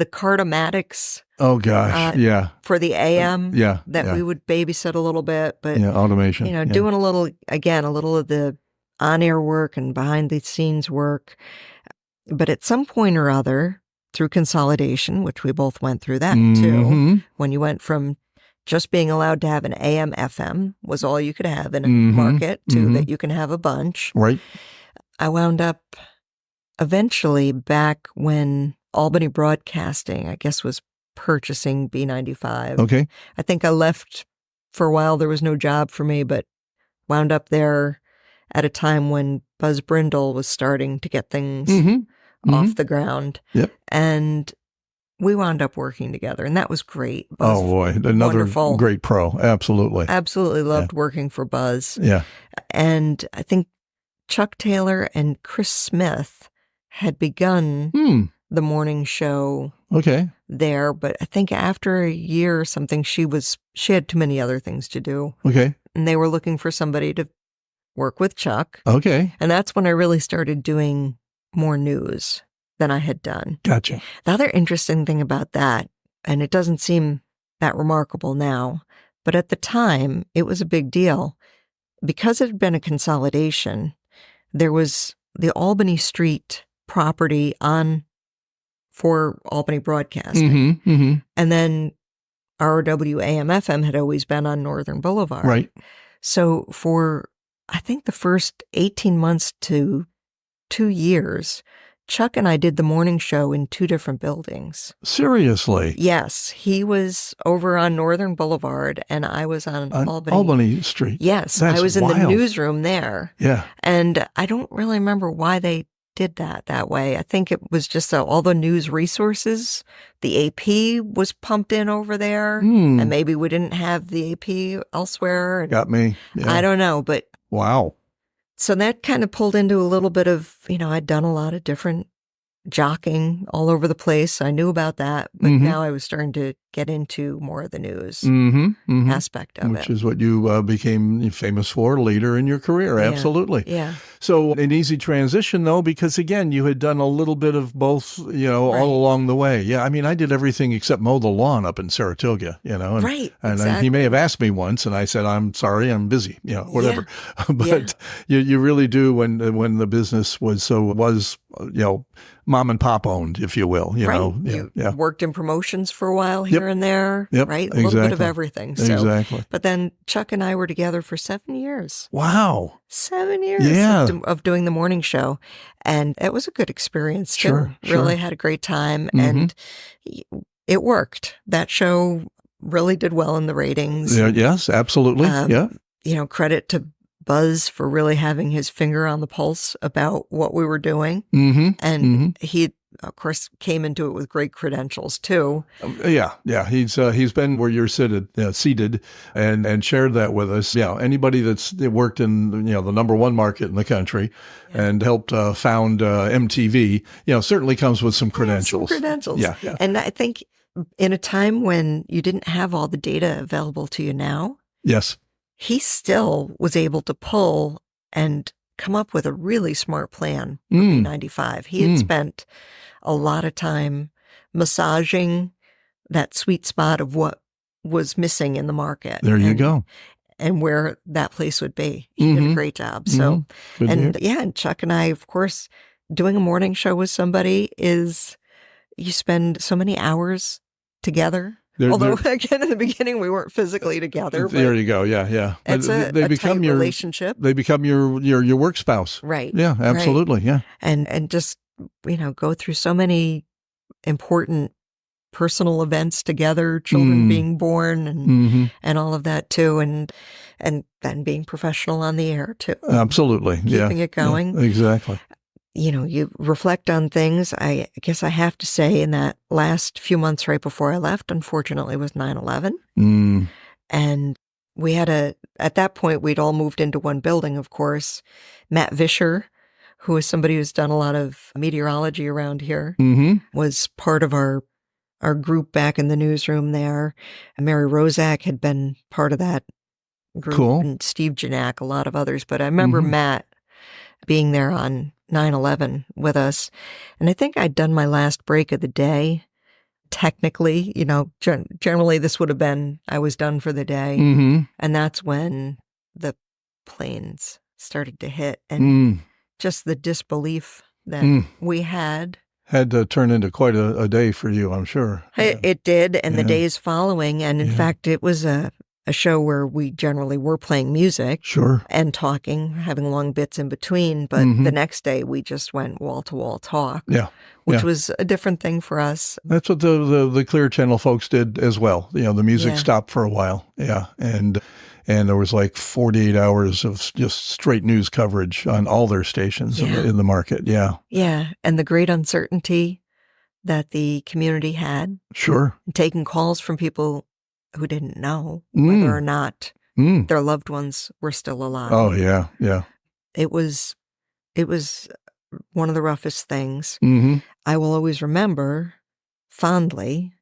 S3: Cartomatics.
S2: Oh gosh,
S3: for the AM,
S2: that
S3: we would babysit a little bit, but
S2: automation,
S3: doing a little of the on-air work and behind-the-scenes work. But at some point or other, through consolidation, which we both went through that too, when you went from just being allowed to have an AM FM was all you could have in a market to that you can have a bunch.
S2: Right.
S3: I wound up eventually back when Albany Broadcasting, I guess, was purchasing B95.
S2: Okay.
S3: I think I left for a while. There was no job for me, but wound up there at a time when Buzz Brindle was starting to get things off the ground.
S2: Yep.
S3: And we wound up working together, and that was great.
S2: Buzz, another wonderful. Great pro. Absolutely.
S3: Absolutely loved working for Buzz.
S2: Yeah.
S3: And I think Chuck Taylor and Chris Smith had begun the morning show there, but I think after a year or something, she had too many other things to do.
S2: Okay.
S3: And they were looking for somebody to work with Chuck.
S2: Okay.
S3: And that's when I really started doing more news than I had done.
S2: Gotcha.
S3: The other interesting thing about that, and it doesn't seem that remarkable now, but at the time, it was a big deal. Because it had been a consolidation, there was the Albany Street property for Albany Broadcasting. And then ROW AM/FM had always been on Northern Boulevard.
S2: Right.
S3: So for, I think, the first 18 months to 2 years, Chuck and I did the morning show in 2 different buildings.
S2: Seriously?
S3: Yes. He was over on Northern Boulevard, and I was on
S2: Albany Street.
S3: Yes.
S2: That's
S3: I was in
S2: wild.
S3: the newsroom there.
S2: Yeah.
S3: And I don't really remember why they did that way. I think it was just all the news resources. The AP was pumped in over there, and maybe we didn't have the AP elsewhere.
S2: Got me. Yeah.
S3: I don't know, but
S2: Wow.
S3: so that kind of pulled into a little bit of, I'd done a lot of different jockeying all over the place. I knew about that, but now I was starting to get into more of the news aspect of
S2: Which
S3: it.
S2: is what you became famous for later in your career. Absolutely.
S3: Yeah.
S2: So an easy transition, though, because, again, you had done a little bit of both, all along the way. Yeah, I mean, I did everything except mow the lawn up in Saratoga, And,
S3: Right,
S2: and
S3: exactly.
S2: he may have asked me once, and I said, I'm sorry, I'm busy, whatever. But you really do when the business was mom and pop owned, if you will. You
S3: worked in promotions for a while here and there,
S2: Yep,
S3: right? A little bit of
S2: exactly.
S3: everything. So,
S2: Exactly.
S3: But then Chuck and I were together for 7 years.
S2: Wow.
S3: 7 years
S2: Yeah.
S3: of doing the morning show. And it was a good experience, too.
S2: Sure.
S3: Really had a great time. And it worked. That show really did well in the ratings.
S2: Yeah, yes, absolutely.
S3: Credit to Buzz for really having his finger on the pulse about what we were doing. And he, of course, came into it with great credentials too.
S2: He's been where you're seated and shared that with us. Yeah, anybody that's worked in the number one market in the country and helped found MTV, certainly comes with some credentials. Yeah.
S3: And I think in a time when you didn't have all the data available to you now,
S2: Yes.
S3: he still was able to pull and come up with a really smart plan for B95. He had spent a lot of time massaging that sweet spot of what was missing in the market.
S2: There you go.
S3: And where that place would be. He did a great job. So,
S2: Good to hear.
S3: and Chuck and I, of course, doing a morning show with somebody is, you spend so many hours together. Although, again, in the beginning, we weren't physically together.
S2: There you go. Yeah.
S3: It's a tight relationship.
S2: They become your work spouse.
S3: Right.
S2: Yeah, absolutely.
S3: Right.
S2: Yeah.
S3: And just, go through so many important personal events together, children being born and all of that too. And then being professional on the air too.
S2: Absolutely.
S3: Keeping it going.
S2: Yeah, exactly.
S3: You reflect on things. I guess I have to say in that last few months right before I left, unfortunately, was 9/11. And we had at that point, we'd all moved into one building, of course. Matt Vischer, who is somebody who's done a lot of meteorology around here, was part of our group back in the newsroom there. And Mary Rozak had been part of that group.
S2: Cool.
S3: And Steve Janak, a lot of others. But I remember Matt being there on 9/11 with us. And I think I'd done my last break of the day. Technically, generally this would have been, I was done for the day. And that's when the planes started to hit. And just the disbelief that we had
S2: to turn into quite a day for you, I'm sure.
S3: It did. And the days following. And in fact, it was a show where we generally were playing music.
S2: Sure.
S3: And talking, having long bits in between. But the next day we just went wall-to-wall talk.
S2: Yeah.
S3: Which was a different thing for us.
S2: That's what the Clear Channel folks did as well. The music stopped for a while. Yeah. And there was like 48 hours of just straight news coverage on all their stations in the market. Yeah.
S3: Yeah. And the great uncertainty that the community had.
S2: Sure.
S3: Taking calls from people who didn't know whether or not their loved ones were still alive.
S2: Oh, yeah. Yeah.
S3: It was one of the roughest things. I will always remember fondly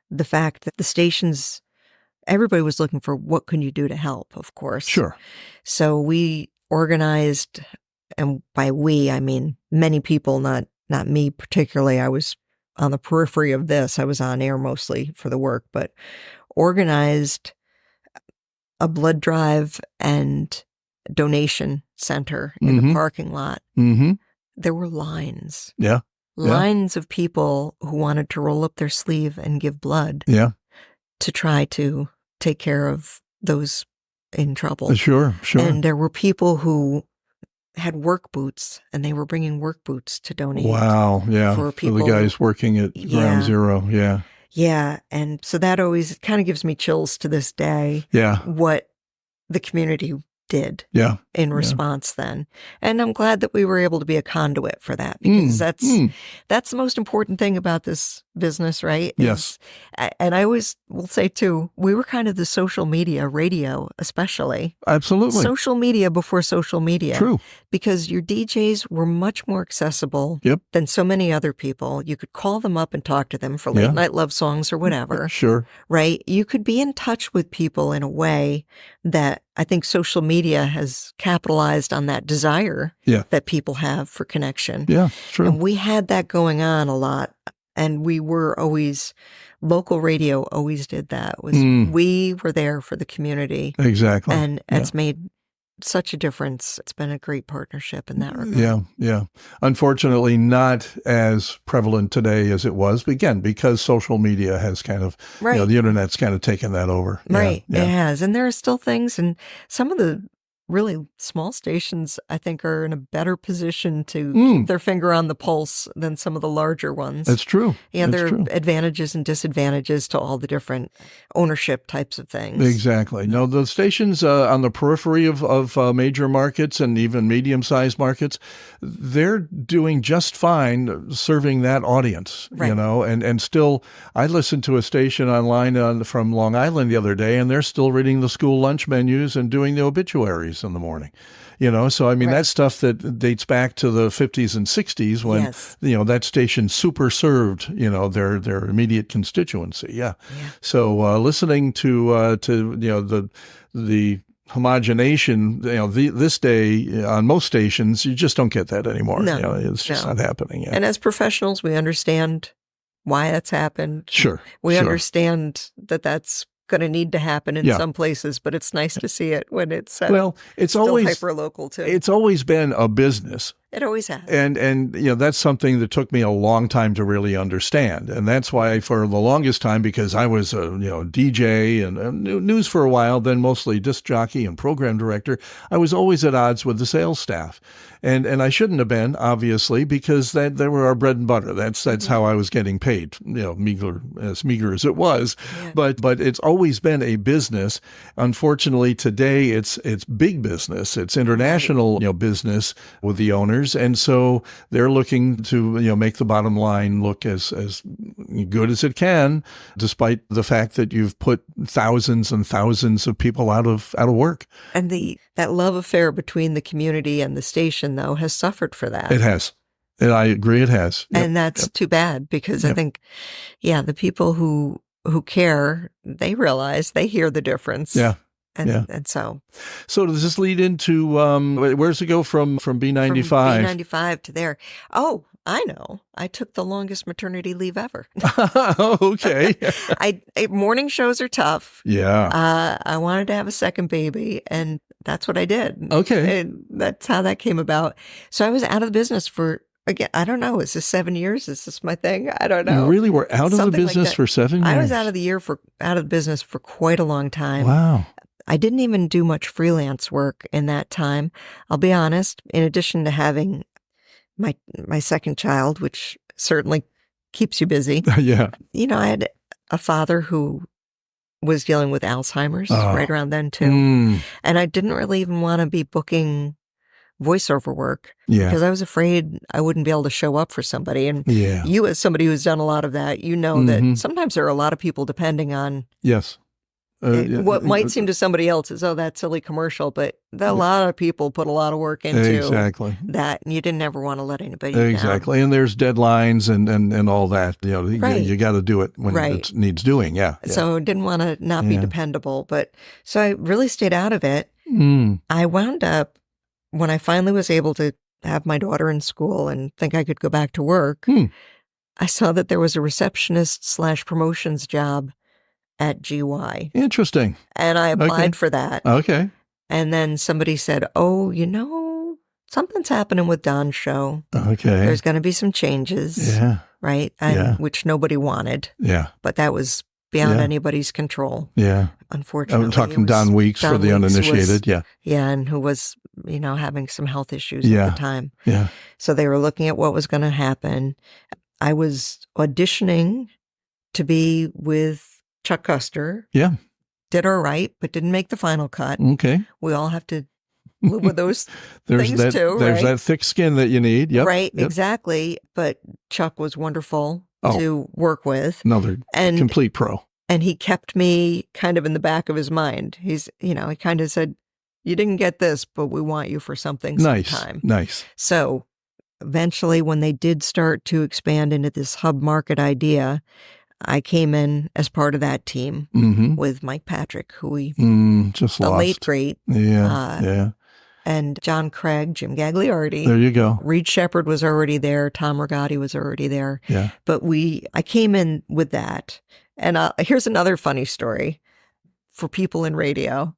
S3: the fact that the stations, everybody was looking for what can you do to help, of course.
S2: Sure.
S3: So we organized, and by we, I mean many people, not me particularly. I was on the periphery of this. I was on air mostly for the work, but organized a blood drive and donation center in the parking lot.
S2: Mm-hmm.
S3: There were lines.
S2: Yeah.
S3: Lines of people who wanted to roll up their sleeve and give blood
S2: Yeah.
S3: to try to take care of those in trouble.
S2: Sure.
S3: And there were people who had work boots, and they were bringing work boots to donate.
S2: Wow. Yeah.
S3: For people.
S2: the guys working at Ground Zero. Yeah.
S3: Yeah. And so that always kind of gives me chills to this day.
S2: Yeah.
S3: What the community did
S2: Yeah.
S3: in response then. And I'm glad that we were able to be a conduit for that, because that's the most important thing about this business, right?
S2: Yes.
S3: And I always will say too, we were kind of the social media, radio especially.
S2: Absolutely.
S3: Social media before social media.
S2: True.
S3: Because your DJs were much more accessible
S2: Yep.
S3: than so many other people. You could call them up and talk to them for late night love songs or whatever.
S2: Sure.
S3: Right? You could be in touch with people in a way that I think social media has capitalized on that desire that people have for connection.
S2: Yeah, true.
S3: And we had that going on a lot. And we were always, local radio always did that. We were there for the community.
S2: Exactly.
S3: And it's made such a difference. It's been a great partnership in that regard.
S2: Yeah. Unfortunately, not as prevalent today as it was. But again, because social media has kind of, the internet's kind of taken that over.
S3: Right.
S2: Yeah.
S3: It has. And there are still things, and some of the really small stations, I think, are in a better position to keep their finger on the pulse than some of the larger ones.
S2: That's true.
S3: Yeah,
S2: That's
S3: there are
S2: true.
S3: advantages and disadvantages to all the different ownership types of things.
S2: Exactly. No, the stations on the periphery of major markets and even medium-sized markets, they're doing just fine serving that audience, and still, I listened to a station online from Long Island the other day, and they're still reading the school lunch menus and doing the obituaries in the morning. So I mean, that's stuff that dates back to the 50s and 60s when, that station super served, their immediate constituency. Yeah. So listening to the homogenation, this day on most stations, you just don't get that anymore.
S3: No.
S2: It's just not happening. Yeah.
S3: And as professionals, we understand why that's happened.
S2: Sure.
S3: We understand that that's going to need to happen in some places, but it's nice to see it when it's
S2: it's
S3: still
S2: always
S3: hyper local too.
S2: It's always been a business.
S3: It always has.
S2: And that's something that took me a long time to really understand. And that's why for the longest time, because I was a DJ and news for a while, then mostly disc jockey and program director, I was always at odds with the sales staff. And I shouldn't have been, obviously, because they were our bread and butter. That's how I was getting paid, meager as it was. Yeah. But it's always been a business. Unfortunately, today it's big business. It's international business with the owners. And so they're looking to, make the bottom line look as good as it can, despite the fact that you've put thousands and thousands of people out of work.
S3: And that love affair between the community and the station, though, has suffered for that.
S2: It has. And I agree it has. Yep.
S3: And that's too bad, because I think, the people who care, they realize, they hear the difference.
S2: Yeah.
S3: And so
S2: does this lead into where's it go from B95?
S3: From B95 to there. Oh, I know. I took the longest maternity leave ever.
S2: Okay.
S3: Morning shows are tough.
S2: Yeah.
S3: I wanted to have a second baby, and that's what I did.
S2: Okay.
S3: And that's how that came about. So I was out of the business for, again, I don't know. Is this 7 years? Is this my thing? I don't know.
S2: You really were out of the business
S3: like
S2: for 7 years?
S3: I was out of the business for quite a long time.
S2: Wow.
S3: I didn't even do much freelance work in that time. I'll be honest, in addition to having my second child, which certainly keeps you busy.
S2: Yeah.
S3: I had a father who was dealing with Alzheimer's right around then too. And I didn't really even want to be booking voiceover work because I was afraid I wouldn't be able to show up for somebody. And you, as somebody who's done a lot of that, that sometimes there are a lot of people depending on what might seem to somebody else is, that silly commercial, but a lot of people put a lot of work into that, and you didn't ever want to let anybody down.
S2: And there's deadlines and all that. You got to do it when it needs doing. Yeah.
S3: So didn't want to not be dependable, but so I really stayed out of it. I wound up, when I finally was able to have my daughter in school and think I could go back to work, I saw that there was a receptionist / promotions job at GY.
S2: Interesting.
S3: And I applied
S2: Okay.
S3: for that.
S2: Okay.
S3: And then somebody said, oh, something's happening with Don's show.
S2: Okay.
S3: There's going to be some changes.
S2: Yeah.
S3: Right? Which nobody wanted.
S2: Yeah.
S3: But that was beyond anybody's control.
S2: Yeah.
S3: Unfortunately.
S2: I'm talking Don Weeks for the uninitiated. Yeah.
S3: Yeah. And who was, having some health issues at the time.
S2: Yeah.
S3: So they were looking at what was going to happen. I was auditioning to be with Chuck Custer.
S2: Yeah.
S3: Did all right, but didn't make the final cut.
S2: Okay.
S3: We all have to live with those
S2: there's
S3: things
S2: that,
S3: too,
S2: There's
S3: right?
S2: that thick skin that you need. Yep.
S3: Right,
S2: Yep.
S3: exactly. But Chuck was wonderful to work with.
S2: Another complete pro.
S3: And he kept me kind of in the back of his mind. He's, he kind of said, you didn't get this, but we want you for something sometime.
S2: Nice.
S3: So eventually, when they did start to expand into this hub market idea, I came in as part of that team with Mike Patrick, who we
S2: just
S3: the
S2: lost.
S3: late great, and John Craig, Jim Gagliardi.
S2: There you go.
S3: Reed Shepard was already there. Tom Rigotti was already there.
S2: Yeah,
S3: but I came in with that. And here's another funny story for people in radio: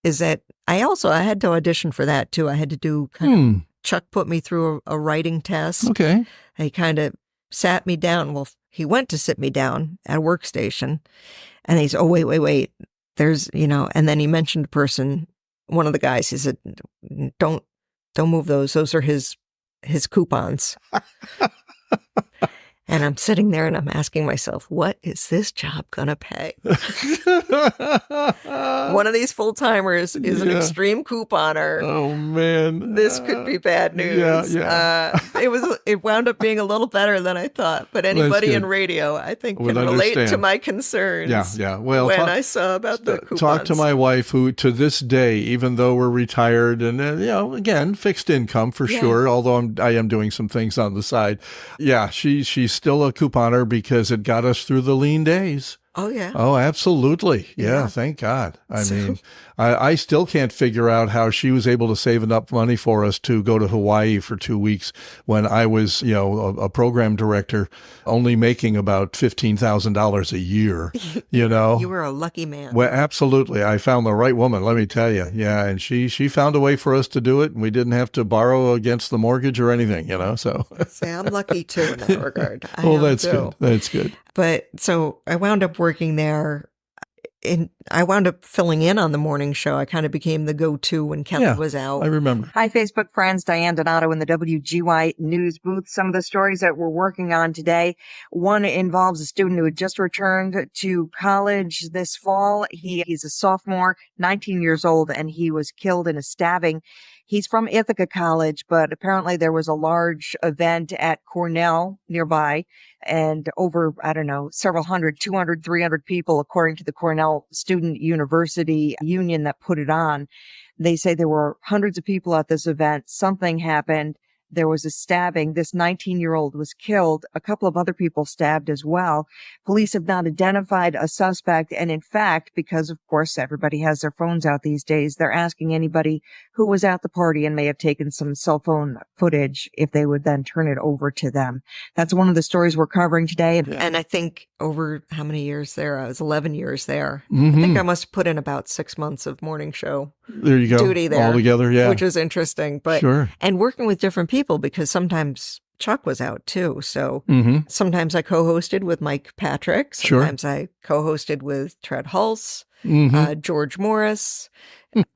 S3: is that I had to audition for that too. I had to do Chuck put me through a writing test.
S2: Okay,
S3: he kind of sat me down. Well, he went to sit me down at a workstation, and he's, oh, wait. There's, and then he mentioned a person, one of the guys, he said, don't move those. Those are his coupons. And I'm sitting there and I'm asking myself, what is this job going to pay? One of these full-timers is an extreme couponer.
S2: Oh, man.
S3: This could be bad news.
S2: Yeah.
S3: It wound up being a little better than I thought. But anybody in radio, I think, can relate to my concerns.
S2: Yeah. Well,
S3: when I saw about the coupons.
S2: Talk to my wife, who to this day, even though we're retired and, again, fixed income for sure, although I am doing some things on the side. Yeah, she's still a couponer because it got us through the lean days.
S3: Oh, yeah.
S2: Oh, absolutely. Yeah, thank God. I mean, I still can't figure out how she was able to save enough money for us to go to Hawaii for 2 weeks when I was, a program director, only making about $15,000 a year, You
S3: were a lucky man.
S2: Well, absolutely. I found the right woman, let me tell you. Yeah, and she found a way for us to do it, and we didn't have to borrow against the mortgage or anything, so.
S3: See, I'm lucky, too, in that regard.
S2: That's good. That's good.
S3: But so I wound up working there, and I wound up filling in on the morning show. I kind of became the go-to when Kelly was out.
S2: I remember.
S8: Hi, Facebook friends. Diane Donato in the WGY News booth. Some of the stories that we're working on today. One involves a student who had just returned to college this fall. He's a sophomore, 19 years old, and he was killed in a stabbing. He's from Ithaca College, but apparently there was a large event at Cornell nearby, and over, several hundred, 200, 300 people, according to the Cornell Student University Union that put it on. They say there were hundreds of people at this event. Something happened. There was a stabbing. This 19-year-old was killed. A couple of other people stabbed as well. Police have not identified a suspect. And in fact, because of course everybody has their phones out these days, they're asking anybody who was at the party and may have taken some cell phone footage if they would then turn it over to them. That's one of the stories we're covering today.
S3: And I think over how many years there? I was 11 years there.
S2: Mm-hmm.
S3: I think I must have put in about 6 months of morning show
S2: there you go.
S3: Duty there.
S2: All together, yeah.
S3: Which was interesting. But and working with different people, because sometimes Chuck was out too. So sometimes I co-hosted with Mike Patrick. Sometimes I co-hosted with Tread Hulse, George Morris.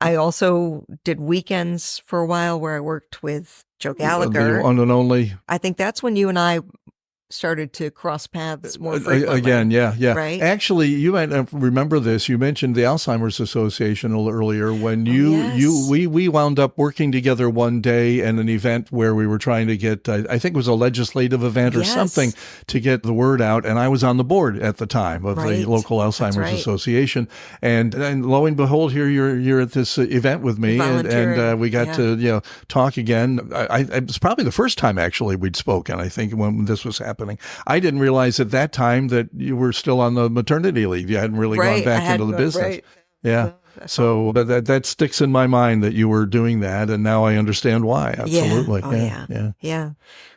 S3: I also did weekends for a while where I worked with Joe Gallagher.
S2: The one and only.
S3: I think that's when you and I started to cross paths more frequently.
S2: Again, yeah.
S3: Right?
S2: Actually, you might remember this. You mentioned the Alzheimer's Association a little earlier when we wound up working together one day in an event where we were trying to get, I think it was a legislative event or something to get the word out. And I was on the board at the time of the local Alzheimer's Association. And lo and behold, here you're at this event with me, and we got to talk again. It was probably the first time actually we'd spoken, I think, when this was happening. I didn't realize at that time that you were still on the maternity leave. You hadn't really gone back into the business. Yeah. So that sticks in my mind that you were doing that, and now I understand why. Absolutely.
S3: Yeah.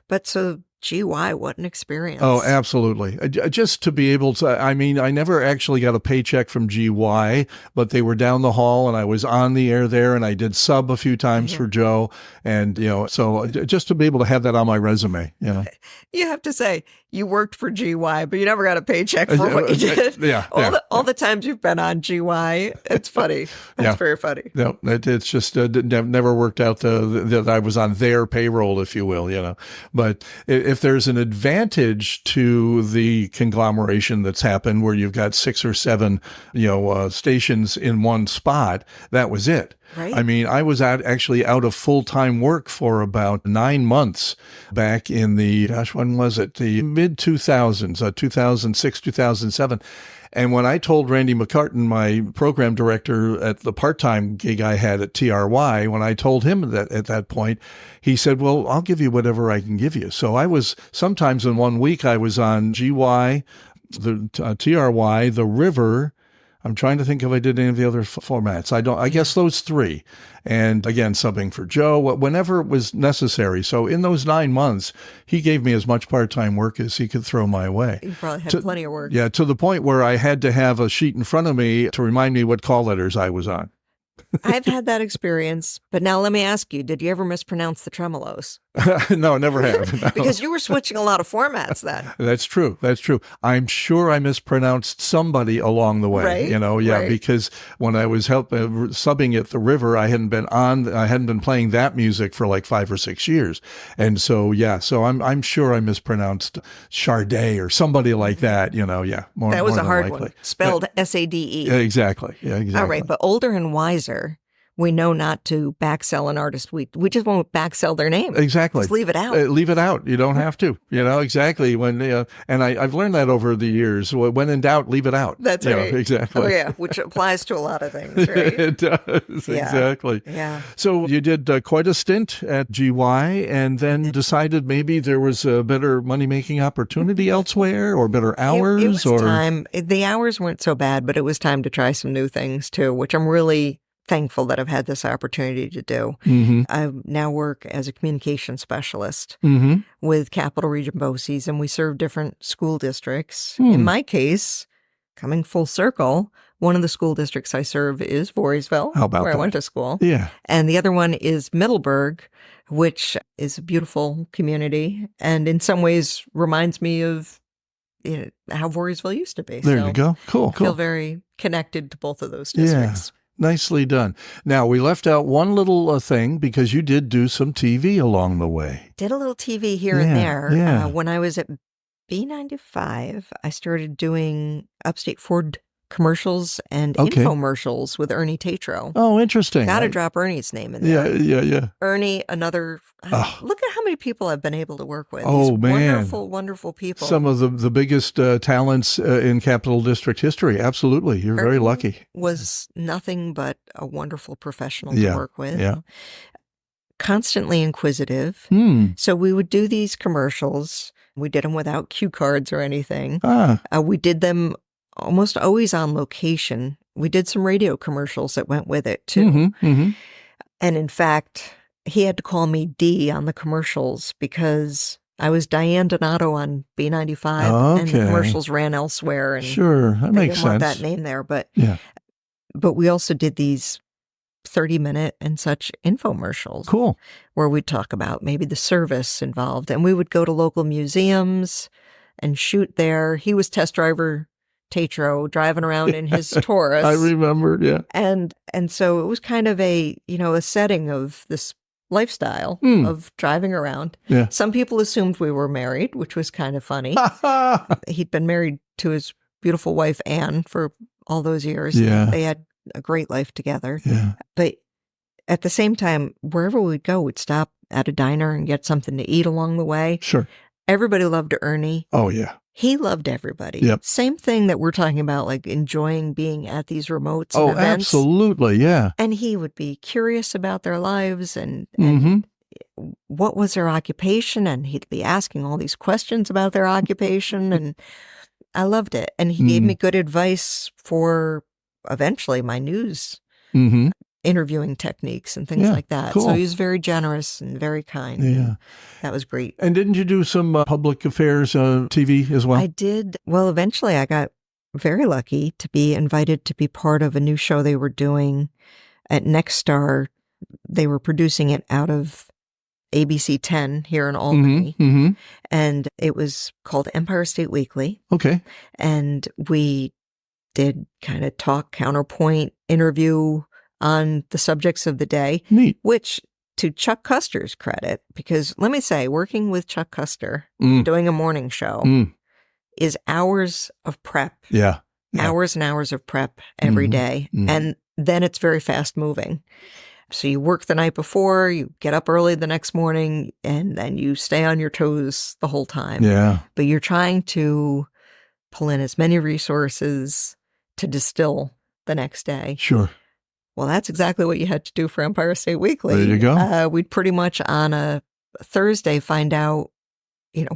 S3: But so GY, what an experience.
S2: Oh, absolutely. Just to be able to, I mean, I never actually got a paycheck from GY, but they were down the hall and I was on the air there and I did sub a few times for Joe. And, so just to be able to have that on my resume,
S3: You have to say, you worked for GY, but you never got a paycheck for what you did. All the times you've been on GY, it's funny. It's very funny.
S2: No, it's just never worked out that I was on their payroll, if you will, But if there's an advantage to the conglomeration that's happened where you've got 6 or 7, stations in one spot, that was it.
S3: Right.
S2: I mean, I was actually out of full-time work for about 9 months back in when was it? The mid-2000s, 2006, 2007. And when I told Randy McCartan, my program director at the part-time gig I had at TRY, when I told him that at that point, he said, well, I'll give you whatever I can give you. So I was, sometimes in 1 week, I was on GY, the TRY, The River. I'm trying to think if I did any of the other formats. I guess those 3. And again, subbing for Joe, whenever it was necessary. So in those 9 months, he gave me as much part-time work as he could throw my way.
S3: You probably had plenty of work.
S2: Yeah, to the point where I had to have a sheet in front of me to remind me what call letters I was on.
S3: I've had that experience, but now let me ask you, did you ever mispronounce the tremolos?
S2: No, never have. No.
S3: Because you were switching a lot of formats then.
S2: That's true. I'm sure I mispronounced somebody along the way,
S3: right? Right.
S2: Because when I was subbing at the River, I hadn't been playing that music for like 5 or 6 years. And so, I'm sure I mispronounced Sade or somebody like that, more.
S3: That was
S2: more
S3: a hard
S2: likely.
S3: one. Spelled SADE.
S2: Yeah, exactly.
S3: All right. But older and wiser, we know not to backsell an artist. We just won't backsell their name.
S2: Exactly.
S3: Just leave it out.
S2: Leave it out. You don't have to. Exactly. When and I've learned that over the years. When in doubt, leave it out.
S3: That's right.
S2: Exactly.
S3: Oh yeah, which applies to a lot of things, right?
S2: It does.
S3: Yeah.
S2: Exactly.
S3: Yeah.
S2: So you did quite a stint at GY, and then decided maybe there was a better money-making opportunity elsewhere, or better hours.
S3: It was time. The hours weren't so bad, but it was time to try some new things too, which I'm really thankful that I've had this opportunity to do.
S2: Mm-hmm.
S3: I now work as a communication specialist
S2: Mm-hmm.
S3: with Capital Region BOCES, and we serve different school districts. In my case, coming full circle, one of the school districts I serve is Voorheesville,
S2: How about
S3: where
S2: that?
S3: I went to school.
S2: Yeah.
S3: And the other one is Middleburg, which is a beautiful community and in some ways reminds me of how Voorheesville used to be.
S2: There you go. Cool.
S3: I feel very connected to both of those districts.
S2: Nicely done. Now, we left out one little thing because you did do some TV along the way.
S3: Did a little TV here and there.
S2: Yeah.
S3: When I was at B95, I started doing Upstate Ford commercials and infomercials with Ernie Tatro.
S2: Oh, interesting.
S3: Got to drop Ernie's name in there.
S2: Yeah.
S3: Ernie, another. Look at how many people I've been able to work with.
S2: Oh,
S3: These
S2: man.
S3: Wonderful, wonderful people.
S2: Some of the biggest talents in Capital District history. Absolutely. You're very lucky.
S3: Was nothing but a wonderful professional to work with.
S2: Yeah.
S3: Constantly inquisitive. So we would do these commercials. We did them without cue cards or anything. We did them almost always on location. We did some radio commercials that went with it too.
S2: Mm-hmm.
S3: And in fact, he had to call me D on the commercials because I was Diane Donato on B95 and the commercials ran elsewhere. And
S2: sure, that makes
S3: sense. Want
S2: sense.
S3: that name there, but we also did these 30-minute and such infomercials.
S2: Cool.
S3: Where we'd talk about maybe the service involved, and we would go to local museums and shoot there. He was test driver Tatro, driving around in his Taurus.
S2: I remembered, yeah.
S3: And so it was kind of a setting of this lifestyle of driving around.
S2: Yeah.
S3: Some people assumed we were married, which was kind of funny. He'd been married to his beautiful wife, Anne, for all those years.
S2: Yeah.
S3: They had a great life together.
S2: Yeah.
S3: But at the same time, wherever we'd go, we'd stop at a diner and get something to eat along the way.
S2: Sure.
S3: Everybody loved Ernie.
S2: Oh, yeah.
S3: He loved everybody.
S2: Yep.
S3: Same thing that we're talking about, like enjoying being at these remotes and
S2: Oh,
S3: events.
S2: absolutely, yeah.
S3: And he would be curious about their lives and
S2: Mm-hmm.
S3: what was their occupation, and he'd be asking all these questions about their occupation, and I loved it. And he gave me good advice for eventually my news
S2: Mm-hmm.
S3: interviewing techniques and things
S2: Yeah,
S3: like that.
S2: cool.
S3: So he was very generous and very kind.
S2: Yeah.
S3: And that was great.
S2: And didn't you do some public affairs TV as well?
S3: I did. Well, eventually I got very lucky to be invited to be part of a new show they were doing at Next Star. They were producing it out of ABC 10 here in Albany.
S2: Mm-hmm.
S3: And it was called Empire State Weekly.
S2: Okay.
S3: And we did kind of talk, counterpoint, interview on the subjects of the day,
S2: Neat.
S3: which to Chuck Custer's credit, because let me say, working with Chuck Custer,
S2: Mm.
S3: doing a morning show
S2: Mm.
S3: is hours of prep,
S2: Yeah. Yeah.
S3: hours and hours of prep every
S2: Mhm.
S3: day.
S2: Mhm.
S3: And then it's very fast moving. So you work the night before, you get up early the next morning, and then you stay on your toes the whole time.
S2: Yeah.
S3: But you're trying to pull in as many resources to distill the next day.
S2: Sure.
S3: Well, that's exactly what you had to do for Empire State Weekly.
S2: There you go.
S3: We'd pretty much on a Thursday find out,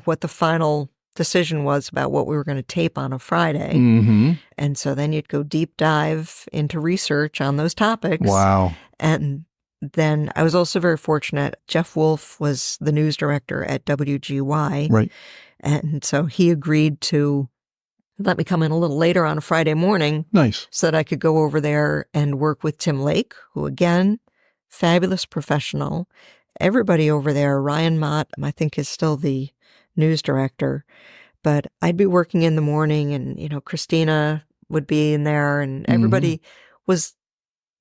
S3: what the final decision was about what we were going to tape on a Friday.
S2: Mm-hmm.
S3: And so then you'd go deep dive into research on those topics.
S2: Wow.
S3: And then I was also very fortunate. Jeff Wolf was the news director at WGY.
S2: Right.
S3: And so he agreed to let me come in a little later on a Friday morning
S2: Nice.
S3: so that I could go over there and work with Tim Lake, who again, fabulous professional. Everybody over there, Ryan Mott, I think is still the news director, but I'd be working in the morning and, Christina would be in there and everybody was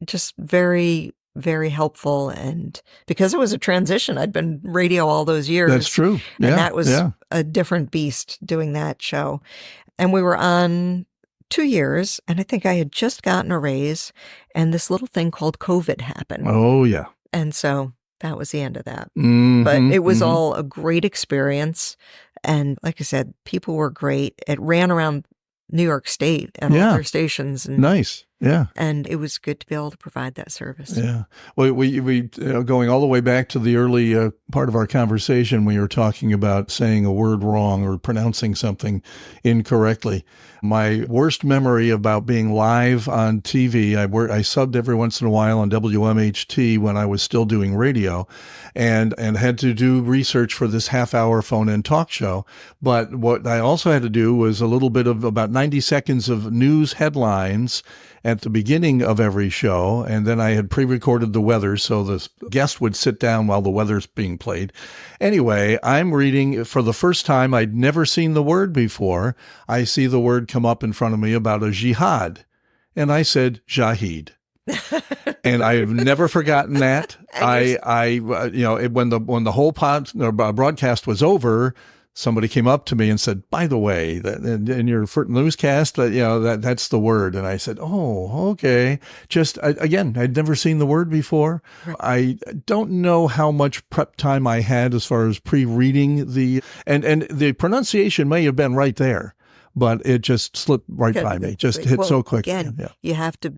S3: just very, very helpful. And because it was a transition, I'd been radio all those years.
S2: That's true. Yeah.
S3: And that was
S2: yeah.
S3: a different beast doing that show. And we were on 2 years, and I think I had just gotten a raise, and this little thing called COVID happened.
S2: Oh, yeah.
S3: And so that was the end of that.
S2: Mhm,
S3: But it was
S2: mhm.
S3: all a great experience. And like I said, people were great. It ran around New York State and
S2: Yeah.
S3: all their stations. And,
S2: Nice. Yeah.
S3: and it was good to be able to provide that service.
S2: Yeah. Well, we going all the way back to the early part of our conversation, we were talking about saying a word wrong or pronouncing something incorrectly. My worst memory about being live on TV, I subbed every once in a while on WMHT when I was still doing radio, and had to do research for this half-hour phone-in talk show. But what I also had to do was a little bit of about 90 seconds of news headlines at the beginning of every show, and then I had pre-recorded the weather, so the guest would sit down while the weather's being played. Anyway, I'm reading for the first time. I'd never seen the word before. I see the word come up in front of me about a jihad, and I said Jahid. And I have never forgotten that. When the whole broadcast was over, somebody came up to me and said, "By the way, in your newscast, that's the word." And I said, "Oh, okay." Just again, I'd never seen the word before.
S3: Right.
S2: I don't know how much prep time I had as far as pre-reading and the pronunciation may have been right there, but it just slipped right by me. Just hit so quick.
S3: Again,
S2: Yeah.
S3: you have to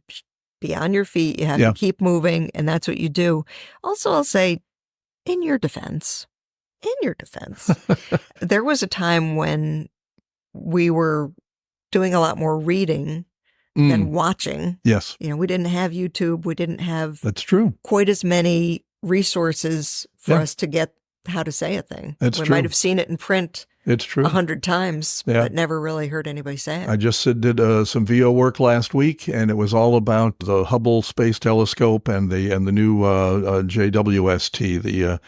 S3: be on your feet. You have to keep moving, and that's what you do. Also, I'll say, in your defense, there was a time when we were doing a lot more reading than watching.
S2: Yes,
S3: We didn't have YouTube. We didn't have
S2: that's true.
S3: quite as many resources for
S2: Yeah.
S3: us to get how to say a thing.
S2: That's
S3: we
S2: true.
S3: might have seen it in print
S2: It's true.
S3: 100 times,
S2: Yeah.
S3: but never really heard anybody say it.
S2: I just did some VO work last week, and it was all about the Hubble Space Telescope and the new JWST, the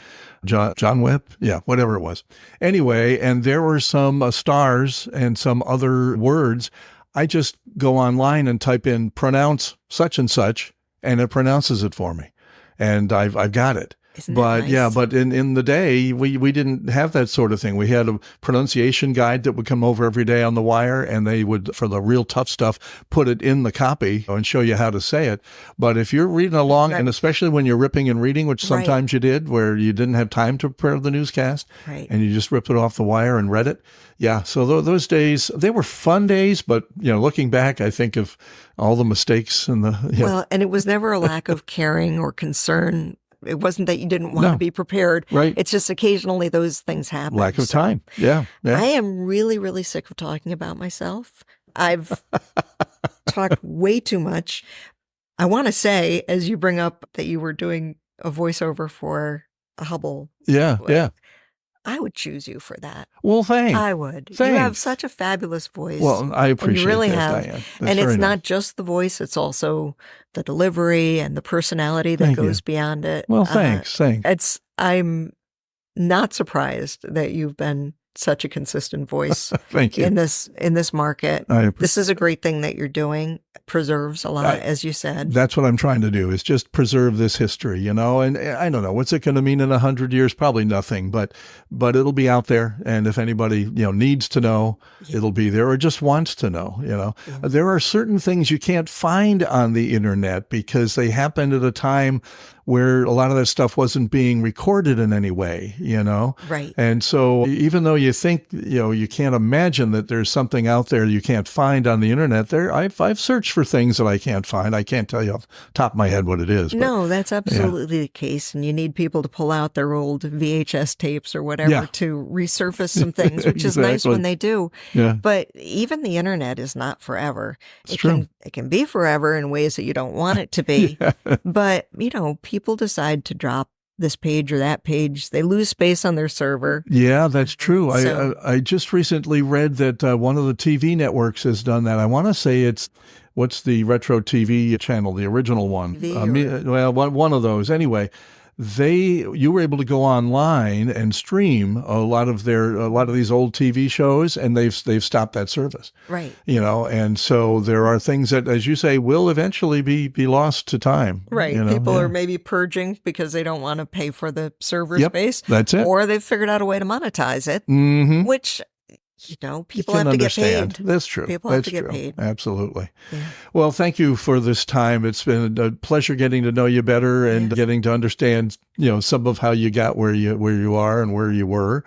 S2: John Webb, whatever it was. Anyway, and there were some stars and some other words. I just go online and type in pronounce such and such, and it pronounces it for me, and I've got it.
S3: Isn't that
S2: But
S3: nice?
S2: but in the day, we didn't have that sort of thing. We had a pronunciation guide that would come over every day on the wire, and they would, for the real tough stuff, put it in the copy and show you how to say it. But if you're reading along,
S3: Right.
S2: and especially when you're ripping and reading, which
S3: Right.
S2: sometimes you did, where you didn't have time to prepare the newscast,
S3: Right.
S2: and you just ripped it off the wire and read it. Yeah, so those days, they were fun days, but looking back, I think of all the mistakes and
S3: Well, and it was never a lack of caring or concern. It wasn't that you didn't want
S2: No.
S3: to be prepared.
S2: Right.
S3: It's just occasionally those things happen.
S2: lack of
S3: So
S2: time. Yeah.
S3: I am really, really sick of talking about myself. I've talked way too much. I want to say, as you bring up that you were doing a voiceover for a Hubble,
S2: Yeah.
S3: I would choose you for that.
S2: Well, thanks.
S3: I would. You
S2: Thanks.
S3: have such a fabulous voice.
S2: Well, I appreciate
S3: you really
S2: that,
S3: have.
S2: Diane. That's
S3: And it's
S2: very
S3: not
S2: nice.
S3: just the voice, it's also the delivery and the personality that
S2: Thank you.
S3: goes beyond it.
S2: Well, thanks.
S3: I'm not surprised that you've been such a consistent voice
S2: Thank you.
S3: in this market. This is a great thing that you're doing. Preserves a lot, as you said.
S2: That's what I'm trying to do, is just preserve this history, and I don't know, what's it going to mean in 100 years? Probably nothing, but it'll be out there. And if anybody, needs to know, it'll be there, or just wants to know, There are certain things you can't find on the internet because they happened at a time where a lot of that stuff wasn't being recorded in any way,
S3: Right.
S2: And so even though you think, you can't imagine that there's something out there you can't find on the internet, I've searched for things that I can't find. I can't tell you off the top of my head what it is. But,
S3: no, that's absolutely the case. And you need people to pull out their old VHS tapes or whatever to resurface some things, which is nice when they do.
S2: Yeah.
S3: But even the internet is not forever.
S2: It's true.
S3: It can be forever in ways that you don't want it to be. But, people decide to drop this page or that page. They lose space on their server.
S2: Yeah, that's true.
S3: So,
S2: I just recently read that one of the TV networks has done that. I want to say what's the retro TV channel, the original one? One of those. Anyway, you were able to go online and stream a lot of these old TV shows, and they've stopped that service.
S3: Right.
S2: And so there are things that, as you say, will eventually be lost to time.
S3: Right. People are maybe purging because they don't want to pay for the server space.
S2: That's it.
S3: Or they've figured out a way to monetize it, which people have to get paid.
S2: That's true.
S3: People have to get paid.
S2: Absolutely.
S3: Yeah.
S2: Well, thank you for this time. It's been a pleasure getting to know you better and getting to understand, some of how you got where you are and where you were.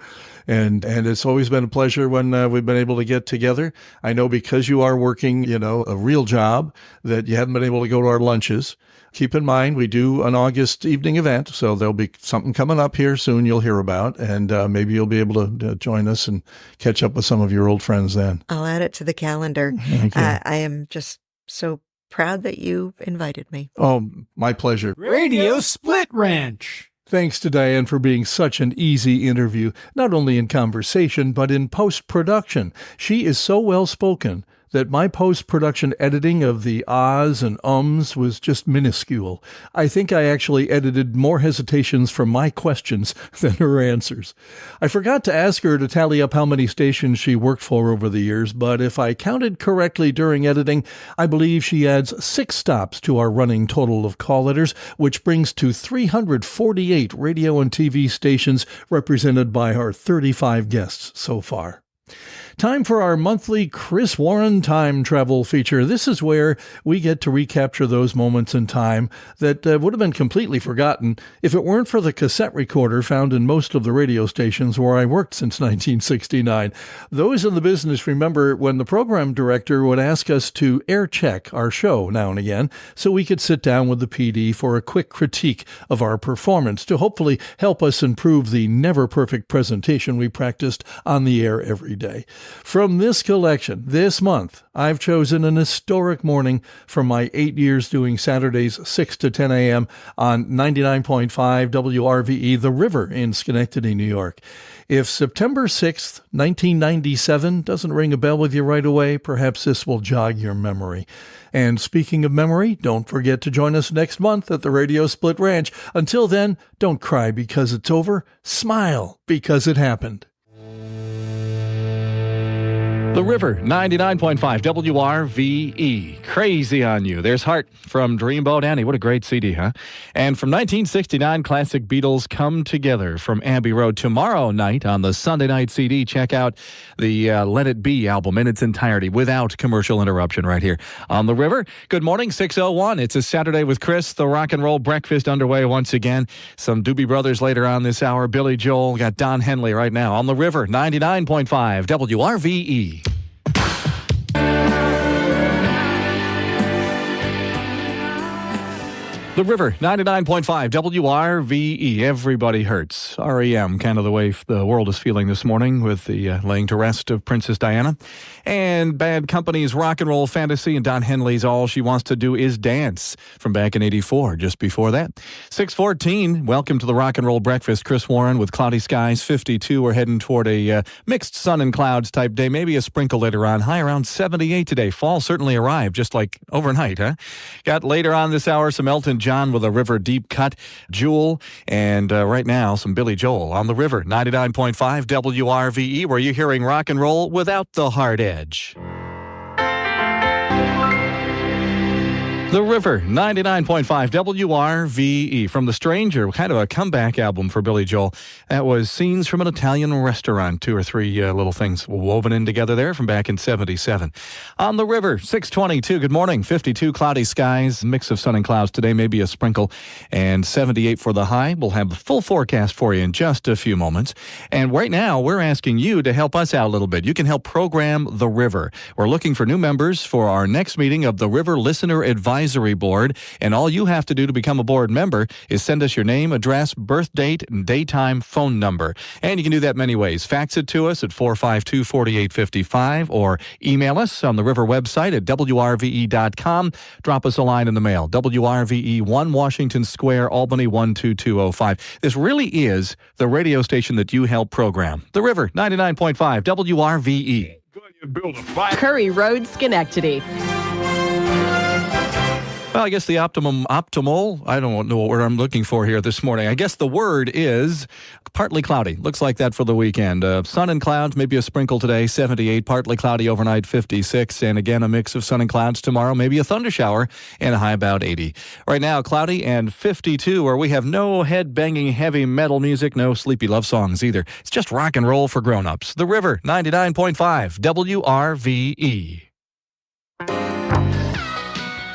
S2: And it's always been a pleasure when we've been able to get together. I know because you are working, a real job, that you haven't been able to go to our lunches. Keep in mind, we do an August evening event, so there'll be something coming up here soon you'll hear about, and maybe you'll be able to join us and catch up with some of your old friends then.
S3: I'll add it to the calendar.
S2: Thank you.
S3: I am just so proud that you invited me.
S2: Oh, my pleasure.
S1: Radio Split Ranch.
S2: Thanks to Diane for being such an easy interview, not only in conversation, but in post-production. She is so well-spoken that my post-production editing of the ahs and ums was just minuscule. I think I actually edited more hesitations from my questions than her answers. I forgot to ask her to tally up how many stations she worked for over the years, but if I counted correctly during editing, I believe she adds 6 stops to our running total of call letters, which brings to 348 radio and TV stations represented by our 35 guests so far. Time for our monthly Chris Warren time travel feature. This is where we get to recapture those moments in time that would have been completely forgotten if it weren't for the cassette recorder found in most of the radio stations where I worked since 1969. Those in the business remember when the program director would ask us to air check our show now and again so we could sit down with the PD for a quick critique of our performance to hopefully help us improve the never-perfect presentation we practiced on the air every day. From this collection, this month, I've chosen an historic morning from my 8 years doing Saturdays 6 to 10 a.m. on 99.5 WRVE, The River in Schenectady, New York. If September 6th, 1997 doesn't ring a bell with you right away, perhaps this will jog your memory. And speaking of memory, don't forget to join us next month at the Radio Split Ranch. Until then, don't cry because it's over. Smile because it happened.
S9: The River, 99.5 WRVE. Crazy on You. There's Heart from Dreamboat Annie. What a great CD, huh? And from 1969, classic Beatles Come Together from Abbey Road. Tomorrow night on the Sunday night CD, check out the Let It Be album in its entirety without commercial interruption right here on The River. Good morning, 6:01. It's a Saturday with Chris. The rock and roll breakfast underway once again. Some Doobie Brothers later on this hour. Billy Joel. Got Don Henley right now on The River, 99.5 WRVE. The River, 99.5 WRVE. Everybody hurts. REM, kind of the way the world is feeling this morning with the laying to rest of Princess Diana. And Bad Company's Rock and Roll Fantasy, and Don Henley's All She Wants to Do Is Dance from back in 84, just before that. 6:14, welcome to the Rock and Roll Breakfast. Chris Warren with cloudy skies, 52. We're heading toward a mixed sun and clouds type day, maybe a sprinkle later on. High around 78 today. Fall certainly arrived, just like overnight, huh? Got later on this hour some Elton John with a River Deep Cut, Jewel, and right now some Billy Joel on the River, 99.5 WRVE, where you're hearing rock and roll without the hard edge. The River, 99.5 WRVE. From The Stranger, kind of a comeback album for Billy Joel. That was Scenes from an Italian Restaurant. 2 or 3 little things woven in together there from back in 77. On the River, 6:22. Good morning. 52 cloudy skies, mix of sun and clouds today, maybe a sprinkle, and 78 for the high. We'll have the full forecast for you in just a few moments. And right now, we're asking you to help us out a little bit. You can help program The River. We're looking for new members for our next meeting of the River Listener Advisory Board, and all you have to do to become a board member is send us your name, address, birth date, and daytime phone number. And you can do that many ways. Fax it to us at 452-4855 or email us on the River website at wrve.com. Drop us a line in the mail. WRVE 1 Washington Square, Albany 12205. This really is the radio station that you help program. The River, 99.5 WRVE.
S10: Curry Road, Schenectady.
S9: Well, I guess the optimal, I don't know what word I'm looking for here this morning. I guess the word is partly cloudy. Looks like that for the weekend. Sun and clouds, maybe a sprinkle today, 78. Partly cloudy overnight, 56. And again, a mix of sun and clouds tomorrow, maybe a thunder shower, and a high about 80. Right now, cloudy and 52, where we have no head-banging heavy metal music, no sleepy love songs either. It's just rock and roll for grown-ups. The River, 99.5 WRVE.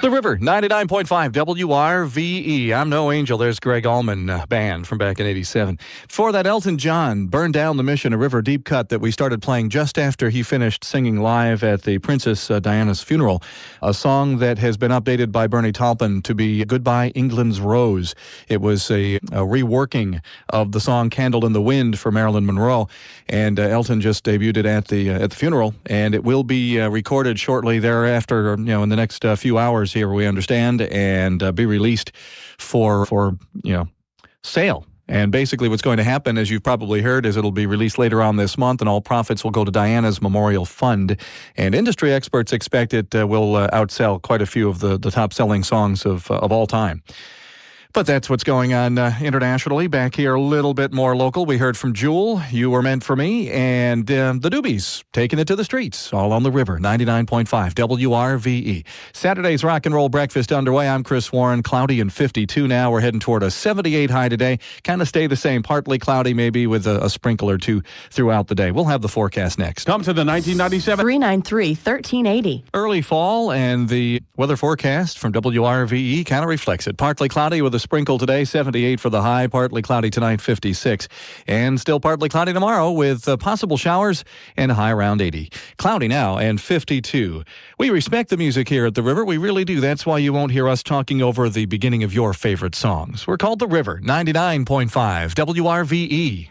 S9: The River, 99.5 WRVE. I'm no angel. There's Greg Allman Band from back in 87. Before that, Elton John, Burned Down the Mission, a River Deep Cut that we started playing just after he finished singing live at the Princess Diana's funeral. A song that has been updated by Bernie Taupin to be Goodbye England's Rose. It was a reworking of the song Candle in the Wind for Marilyn Monroe. And Elton just debuted it at the funeral. And it will be recorded shortly thereafter, in the next few hours here, we understand, and be released for sale. And basically what's going to happen, as you've probably heard, is it'll be released later on this month, and all profits will go to Diana's Memorial Fund. And industry experts expect it will outsell quite a few of the top-selling songs of all time. But that's what's going on internationally. Back here, a little bit more local. We heard from Jewel, You Were Meant for Me, and the Doobies, Taking It to the Streets, all on the River, 99.5 WRVE. Saturday's Rock and Roll Breakfast underway. I'm Chris Warren, cloudy and 52 now. We're heading toward a 78 high today. Kind of stay the same, partly cloudy maybe with a sprinkle or two throughout the day. We'll have the forecast next.
S1: Come to the 1997
S10: 393-1380.
S9: Early fall, and the weather forecast from WRVE kind of reflects it. Partly cloudy with a sprinkle today, 78 for the high. Partly cloudy tonight, 56. And still partly cloudy tomorrow with possible showers and a high around 80. Cloudy now and 52. We respect the music here at the River. We really do. That's why you won't hear us talking over the beginning of your favorite songs. We're called The River, 99.5 WRVE.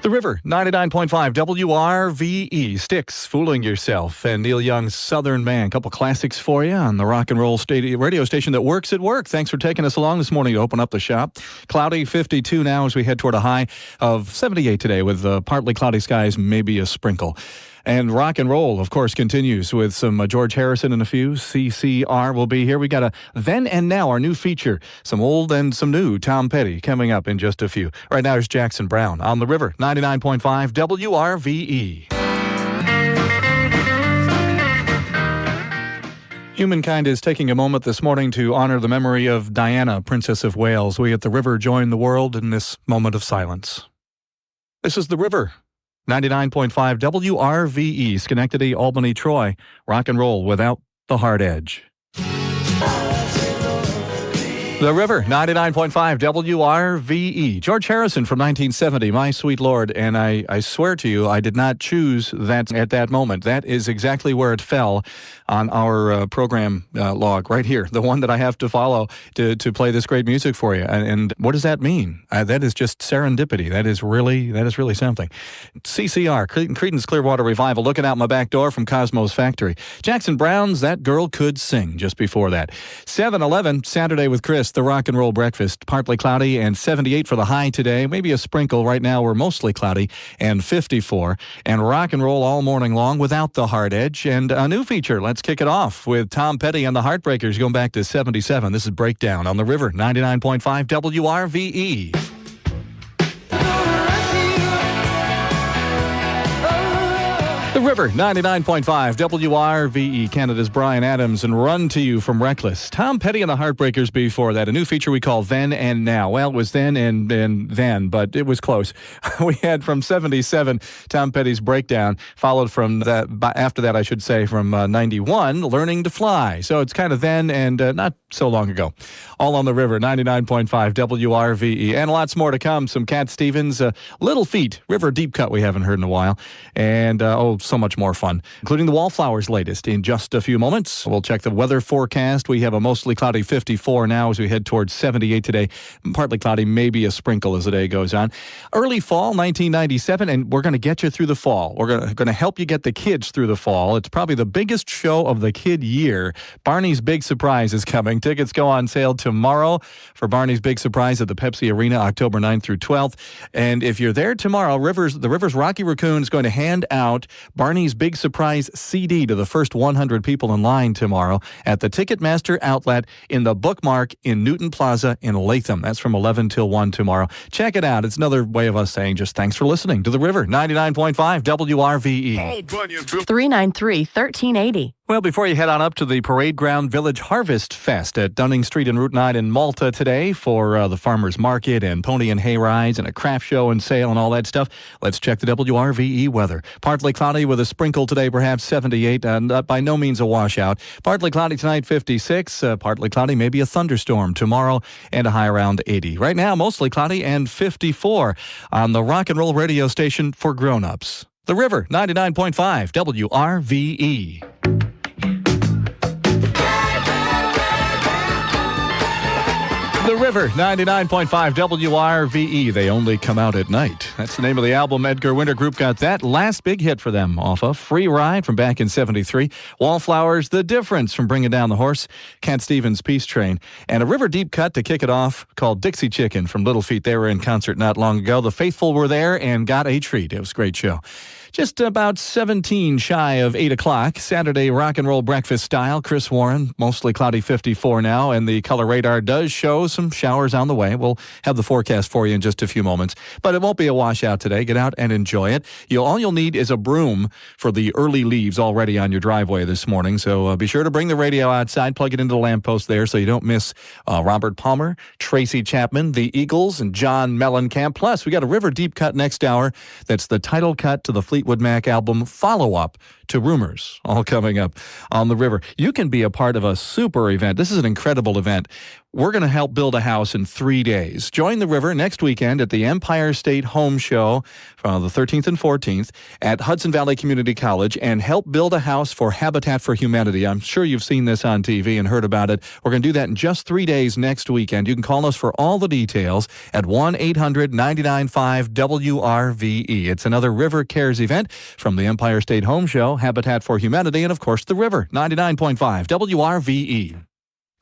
S9: The River, 99.5 WRVE. Styx, Fooling Yourself, and Neil Young's Southern Man. A couple classics for you on the rock and roll radio station that works at work. Thanks for taking us along this morning to open up the shop. Cloudy, 52 now as we head toward a high of 78 today with partly cloudy skies, maybe a sprinkle. And rock and roll, of course, continues with some George Harrison and a few. CCR will be here. We got a Then and Now, our new feature. Some old and some new Tom Petty coming up in just a few. Right now, here's Jackson Browne on the River, 99.5 WRVE. Humankind is taking a moment this morning to honor the memory of Diana, Princess of Wales. We at the River join the world in this moment of silence. This is the River. 99.5 WRVE, Schenectady, Albany, Troy. Rock and roll without the hard edge. The River, 99.5 WRVE. George Harrison from 1970, My Sweet Lord. And I swear to you, I did not choose that at that moment. That is exactly where it fell on our program log right here, the one that I have to follow to play this great music for you. And what does that mean? That is just serendipity. That is really something. CCR, Creedence Clearwater Revival, Looking Out My Back Door from Cosmo's Factory. Jackson Brown's That Girl Could Sing just before that. 7-11, Saturday with Chris, the Rock and Roll Breakfast. Partly cloudy and 78 for the high today. Maybe a sprinkle. Right now we're mostly cloudy and 54. And rock and roll all morning long without the hard edge. And a new feature. Let's kick it off with Tom Petty and the Heartbreakers going back to 77. This is Breakdown on the River, 99.5 WRVE. The River, 99.5 WRVE, Canada's Bryan Adams, and Run to You from Reckless. Tom Petty and the Heartbreakers before that. A new feature we call Then and Now. Well, it was then and then, but it was close. We had from 77, Tom Petty's Breakdown, followed from that, after that, I should say, from 91, Learning to Fly. So it's kind of then and not so long ago. All on the River, 99.5 WRVE, and lots more to come. Some Cat Stevens, Little Feet, River Deep Cut we haven't heard in a while, and so much more fun, including the Wallflowers latest in just a few moments. We'll check the weather forecast. We have a mostly cloudy 54 now as we head towards 78 today. Partly cloudy, maybe a sprinkle as the day goes on. Early fall, 1997, and we're going to get you through the fall. We're going to help you get the kids through the fall. It's probably the biggest show of the kid year. Barney's Big Surprise is coming. Tickets go on sale tomorrow for Barney's Big Surprise at the Pepsi Arena, October 9th through 12th. And if you're there tomorrow, the Rivers Rocky Raccoon is going to hand out Barney's Big Surprise CD to the first 100 people in line tomorrow at the Ticketmaster outlet in the Bookmark in Newton Plaza in Latham. That's from 11 till 1 tomorrow. Check it out. It's another way of us saying just thanks for listening to The River, 99.5 WRVE.
S10: 393-1380.
S9: Well, before you head on up to the Parade Ground Village Harvest Fest at Dunning Street and Route 9 in Malta today for the farmers market and pony and hay rides and a craft show and sale and all that stuff, let's check the WRVE weather. Partly cloudy with a sprinkle today, perhaps 78, and by no means a washout. Partly cloudy tonight, 56. Partly cloudy, maybe a thunderstorm tomorrow, and a high around 80. Right now, mostly cloudy and 54 on the rock and roll radio station for grown-ups. The River, 99.5 WRVE. The River, 99.5 WRVE. They only come out at night. That's the name of the album. Edgar Winter Group got that last big hit for them off of Free Ride from back in 73. Wallflowers, The Difference from Bringing Down the Horse. Cat Stevens, Peace Train. And a River Deep cut to kick it off called Dixie Chicken from Little Feat. They were in concert not long ago. The faithful were there and got a treat. It was a great show. Just about 17 shy of 8 o'clock, Saturday rock and roll breakfast style. Chris Warren, mostly cloudy 54 now, and the color radar does show some showers on the way. We'll have the forecast for you in just a few moments, but it won't be a washout today. Get out and enjoy it. All you'll need is a broom for the early leaves already on your driveway this morning, so be sure to bring the radio outside, plug it into the lamppost there so you don't miss Robert Palmer, Tracy Chapman, the Eagles, and John Mellencamp. Plus, we got a River Deep cut next hour. That's the title cut to the Fleetwood Mac album follow-up to Rumors, all coming up on the River. You can be a part of a super event. This is an incredible event. We're going to help build a house in 3 days. Join the River next weekend at the Empire State Home Show from the 13th and 14th at Hudson Valley Community College and help build a house for Habitat for Humanity. I'm sure you've seen this on TV and heard about it. We're going to do that in just 3 days next weekend. You can call us for all the details at 1-800-995-WRVE. It's another River Cares event from the Empire State Home Show, Habitat for Humanity, and of course the River, 99.5 WRVE.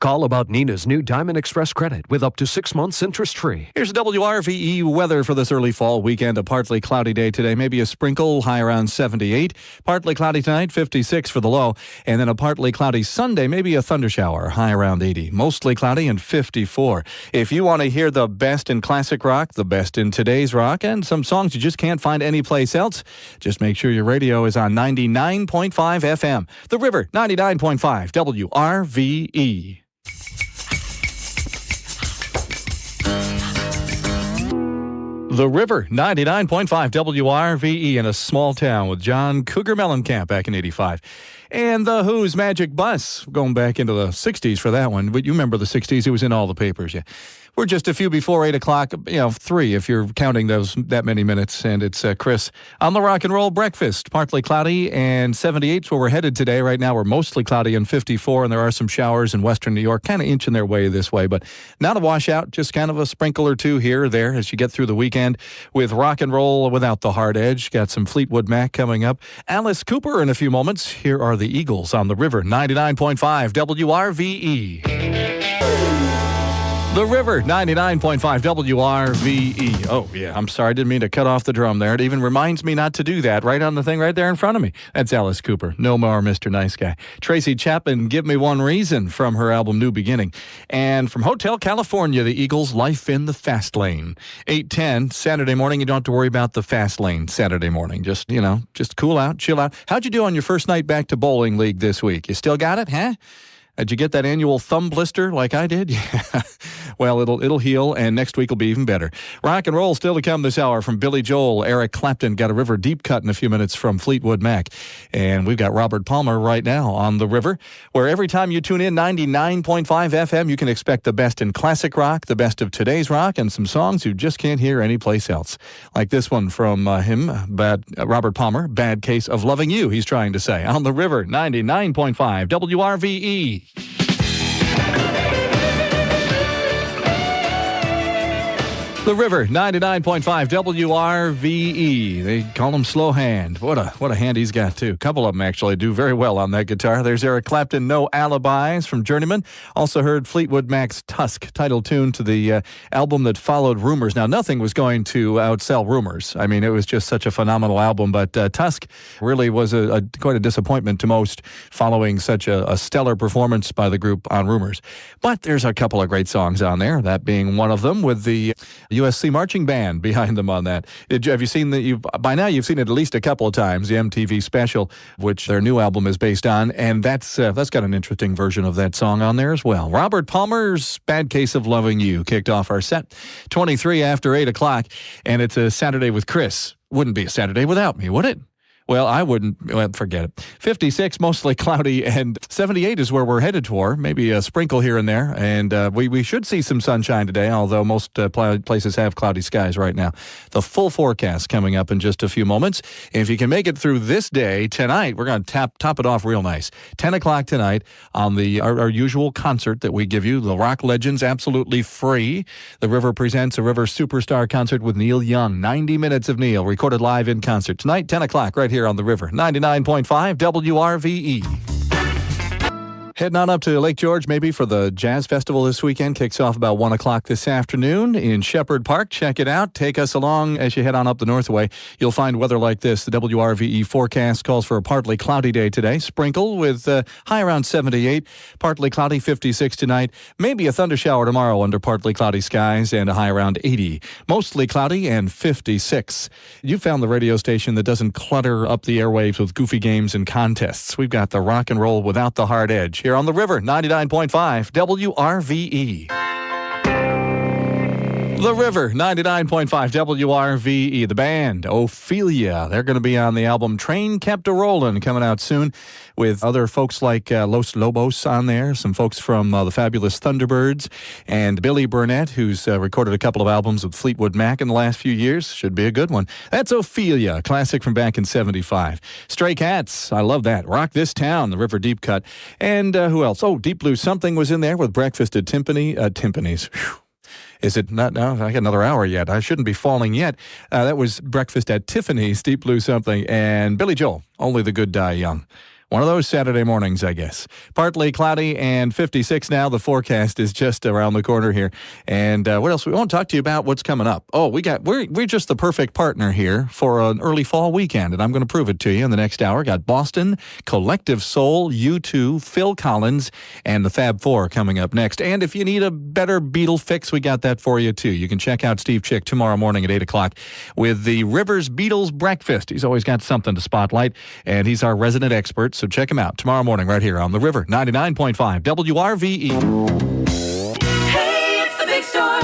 S11: Call about Nina's new Diamond Express credit with up to 6 months interest-free.
S9: Here's WRVE weather for this early fall weekend. A partly cloudy day today, maybe a sprinkle, high around 78. Partly cloudy tonight, 56 for the low. And then a partly cloudy Sunday, maybe a thundershower, high around 80. Mostly cloudy and 54. If you want to hear the best in classic rock, the best in today's rock, and some songs you just can't find anyplace else, just make sure your radio is on 99.5 FM. The River, 99.5 WRVE. The River, 99.5 WRVE in a small town with John Cougar Mellencamp back in 85. And The Who's Magic Bus, going back into the 60s for that one. But you remember the 60s, it was in all the papers, yeah. We're just a few before 8 o'clock, 3 if you're counting that many minutes. And it's Chris on the Rock and Roll Breakfast. Partly cloudy and 78 is where we're headed today. Right now we're mostly cloudy and 54, and there are some showers in western New York, kind of inching their way this way. But not a washout, just kind of a sprinkle or two here or there as you get through the weekend with rock and roll without the hard edge. Got some Fleetwood Mac coming up. Alice Cooper in a few moments. Here are the Eagles on the River, 99.5 WRVE. The River, 99.5 WRVE. Oh, yeah, I'm sorry. I didn't mean to cut off the drum there. It even reminds me not to do that right on the thing right there in front of me. That's Alice Cooper. No more Mr. Nice Guy. Tracy Chapman, Give Me One Reason from her album New Beginning. And from Hotel California, the Eagles, Life in the Fast Lane. 8:10, Saturday morning. You don't have to worry about the fast lane Saturday morning. Just cool out, chill out. How'd you do on your first night back to bowling league this week? You still got it, huh? Did you get that annual thumb blister like I did? Yeah. Well, it'll heal, and next week will be even better. Rock and roll still to come this hour from Billy Joel. Eric Clapton got a River deep cut in a few minutes from Fleetwood Mac. And we've got Robert Palmer right now on the River, where every time you tune in 99.5 FM, you can expect the best in classic rock, the best of today's rock, and some songs you just can't hear anyplace else. Like this one from Robert Palmer, Bad Case of Loving You, he's trying to say. On the River, 99.5 WRVE. The River, 99.5 WRVE. They call him Slow Hand. What a hand he's got, too. A couple of them actually do very well on that guitar. There's Eric Clapton, No Alibis from Journeyman. Also heard Fleetwood Mac's Tusk, title tune to the album that followed Rumors. Now, nothing was going to outsell Rumors. I mean, it was just such a phenomenal album, but Tusk really was quite a disappointment to most following such a stellar performance by the group on Rumors. But there's a couple of great songs on there, that being one of them with the USC Marching Band behind them on that. Have you seen by now you've seen it at least a couple of times, the MTV special, which their new album is based on, and that's got an interesting version of that song on there as well. Robert Palmer's Bad Case of Loving You kicked off our set, 23 after 8 o'clock, and it's a Saturday with Chris. Wouldn't be a Saturday without me, would it? Well, I wouldn't. Well, forget it. 56, mostly cloudy, and 78 is where we're headed toward. Maybe a sprinkle here and there, and we should see some sunshine today, although most places have cloudy skies right now. The full forecast coming up in just a few moments. If you can make it through this day, tonight, we're going to top it off real nice. 10 o'clock tonight on our usual concert that we give you, the Rock Legends, absolutely free. The River presents a River Superstar concert with Neil Young. 90 minutes of Neil, recorded live in concert. Tonight, 10 o'clock, right here on the River, 99.5 WRVE. Heading on up to Lake George, maybe for the Jazz Festival this weekend. Kicks off about 1 o'clock this afternoon in Shepherd Park. Check it out. Take us along as you head on up the Northway. You'll find weather like this. The WRVE forecast calls for a partly cloudy day today. Sprinkle with high around 78. Partly cloudy, 56 tonight. Maybe a thundershower tomorrow under partly cloudy skies and a high around 80. Mostly cloudy and 56. You found the radio station that doesn't clutter up the airwaves with goofy games and contests. We've got the rock and roll without the hard edge here on the River, 99.5 WRVE. The River, 99.5 WRVE. The band, Ophelia. They're going to be on the album Train Kept A-Rollin', coming out soon, with other folks like Los Lobos on there, some folks from the fabulous Thunderbirds, and Billy Burnett, who's recorded a couple of albums with Fleetwood Mac in the last few years. Should be a good one. That's Ophelia, a classic from back in 75. Stray Cats, I love that. Rock This Town, the River Deep Cut. And who else? Oh, Deep Blue Something was in there with Breakfast at Timpani's. Whew. Is it not? No, I got another hour yet. I shouldn't be falling yet. That was Breakfast at Tiffany's, Deep Blue Something, and Billy Joel, Only the Good Die Young. One of those Saturday mornings, I guess. Partly cloudy and 56 now. The forecast is just around the corner here. And what else? We want to talk to you about what's coming up. Oh, we're just the perfect partner here for an early fall weekend, and I'm going to prove it to you in the next hour. Got Boston, Collective Soul, U2, Phil Collins, and the Fab Four coming up next. And if you need a better Beatle fix, we got that for you too. You can check out Steve Chick tomorrow morning at 8 o'clock with the Rivers Beatles Breakfast. He's always got something to spotlight, and he's our resident expert. So check him out tomorrow morning right here on the River, 99.5 WRVE.
S12: Hey, it's the big store.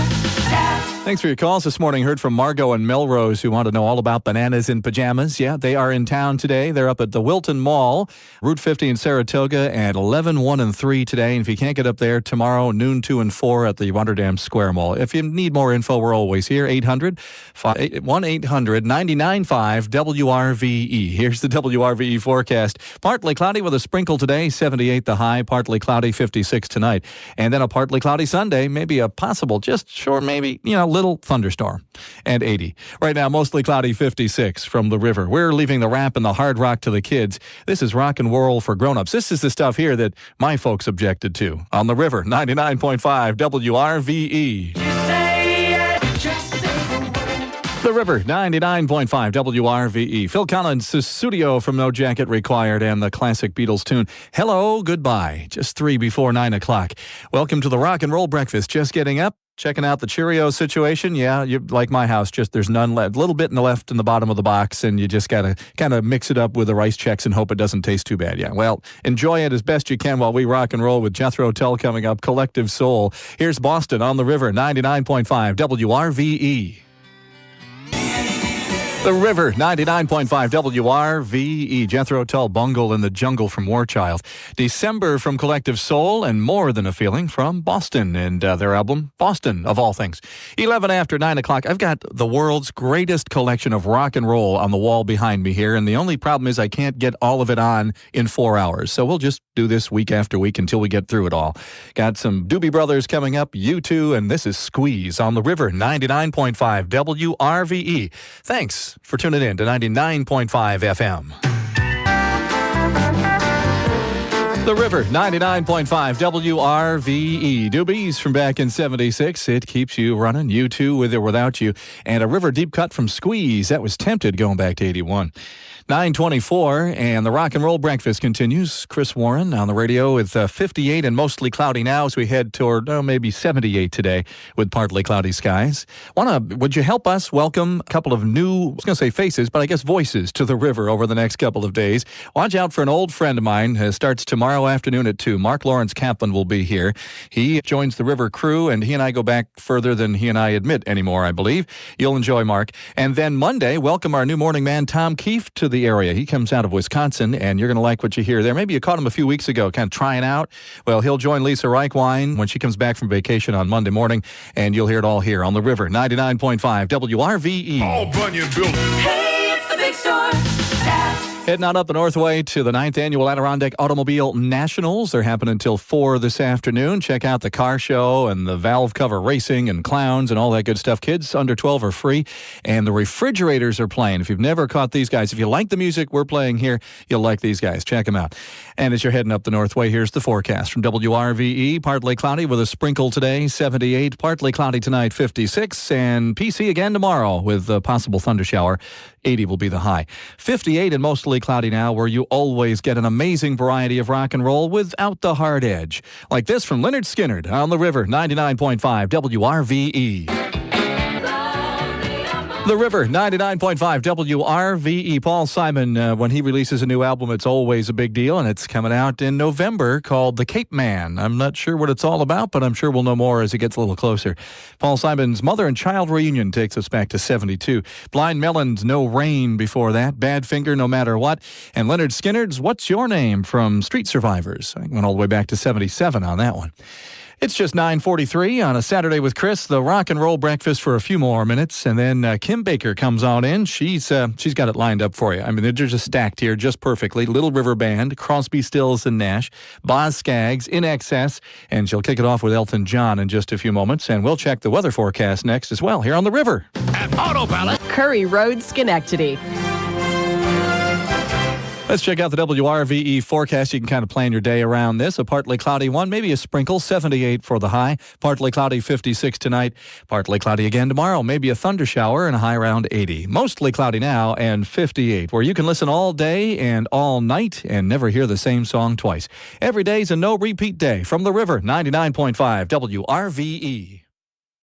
S9: Thanks for your calls this morning. Heard from Margot and Melrose who want to know all about bananas in pajamas. Yeah, they are in town today. They're up at the Wilton Mall, Route 50 in Saratoga at 11, 1, and 3 today. And if you can't get up there, tomorrow, noon, 2, and 4 at the Rotterdam Square Mall. If you need more info, we're always here. 1-800-995-WRVE. Here's the WRVE forecast. Partly cloudy with a sprinkle today, 78 the high. Partly cloudy, 56 tonight. And then a partly cloudy Sunday, maybe a possible, just short, maybe, little thunderstorm, and 80. Right now, mostly cloudy, 56 from the river. We're leaving the rap and the hard rock to the kids. This is rock and roll for grown-ups. This is the stuff here that my folks objected to. On the river, 99.5 WRVE. The River, 99.5 WRVE. Phil Collins' studio from No Jacket Required and the classic Beatles tune, Hello, Goodbye, just 3 before 9 o'clock. Welcome to the Rock and Roll Breakfast. Just getting up, checking out the Cheerios situation. Yeah, you like my house, just there's none left. A little bit in the left in the bottom of the box, and you just got to kind of mix it up with the rice checks and hope it doesn't taste too bad. Yeah, well, enjoy it as best you can while we rock and roll with Jethro Tull coming up, Collective Soul. Here's Boston on the River, 99.5 WRVE. The River, 99.5 WRVE. Jethro Tull, Bungle in the Jungle from War Child. December from Collective Soul, and More Than a Feeling from Boston and their album, Boston, of all things. 11 after 9 o'clock. I've got the world's greatest collection of rock and roll on the wall behind me here, and the only problem is I can't get all of it on in 4 hours. So we'll just do this week after week until we get through it all. Got some Doobie Brothers coming up, U2, and this is Squeeze on the River, 99.5 WRVE. Thanks for tuning in to 99.5 FM. The River, 99.5 WRVE. Doobies from back in 76. It keeps you running, you too, with or without you. And a river deep cut from Squeeze. That was Tempted going back to 81. 9:24, and the Rock and Roll Breakfast continues. Chris Warren on the radio with 58 and mostly cloudy now as we head toward maybe 78 today with partly cloudy skies. Would you help us welcome a couple of new, I was going to say faces, but I guess voices to the river over the next couple of days. Watch out for an old friend of mine. Starts tomorrow afternoon at 2. Mark Lawrence Kaplan will be here. He joins the river crew, and he and I go back further than he and I admit anymore, I believe. You'll enjoy Mark. And then Monday, welcome our new morning man, Tom Keefe, to the area. He comes out of Wisconsin, and you're going to like what you hear there. Maybe you caught him a few weeks ago, kind of trying out. Well, he'll join Lisa Reichwein when she comes back from vacation on Monday morning, and you'll hear it all here on the River, 99.5 WRVE.
S12: Paul Bunyan building.
S13: Hey, it's the big store.
S9: Heading on up the Northway to the 9th Annual Adirondack Automobile Nationals. They're happening until 4 this afternoon. Check out the car show and the valve cover racing and clowns and all that good stuff. Kids under 12 are free. And the Refrigerators are playing. If you've never caught these guys, if you like the music we're playing here, you'll like these guys. Check them out. And as you're heading up the Northway, here's the forecast from WRVE. Partly cloudy with a sprinkle today, 78. Partly cloudy tonight, 56. And PC again tomorrow with a possible thundershower. 80 will be the high. 58 and mostly cloudy now, where you always get an amazing variety of rock and roll without the hard edge. Like this from Leonard Skinner on the River, 99.5 WRVE. The River, 99.5 WRVE. Paul Simon, when he releases a new album, it's always a big deal, and it's coming out in November called The Cape Man. I'm not sure what it's all about, but I'm sure we'll know more as it gets a little closer. Paul Simon's Mother and Child Reunion takes us back to 72. Blind Melon's No Rain before that. Badfinger, No Matter What. And Leonard Skinner's What's Your Name from Street Survivors. I went all the way back to 77 on that one. It's just 9:43 on a Saturday with Chris, the Rock and Roll Breakfast for a few more minutes, and then Kim Baker comes on in. She's got it lined up for you. I mean, they're just stacked here just perfectly. Little River Band, Crosby, Stills, and Nash, Boz Scaggs, In Excess, and she'll kick it off with Elton John in just a few moments, and we'll check the weather forecast next as well here on the River.
S12: At Autopilot.
S10: Curry Road, Schenectady.
S9: Let's check out the WRVE forecast. You can kind of plan your day around this. A partly cloudy one, maybe a sprinkle, 78 for the high. Partly cloudy, 56 tonight. Partly cloudy again tomorrow, maybe a thunder shower and a high around 80. Mostly cloudy now and 58, where you can listen all day and all night and never hear the same song twice. Every day's a no-repeat day from the River, 99.5 WRVE.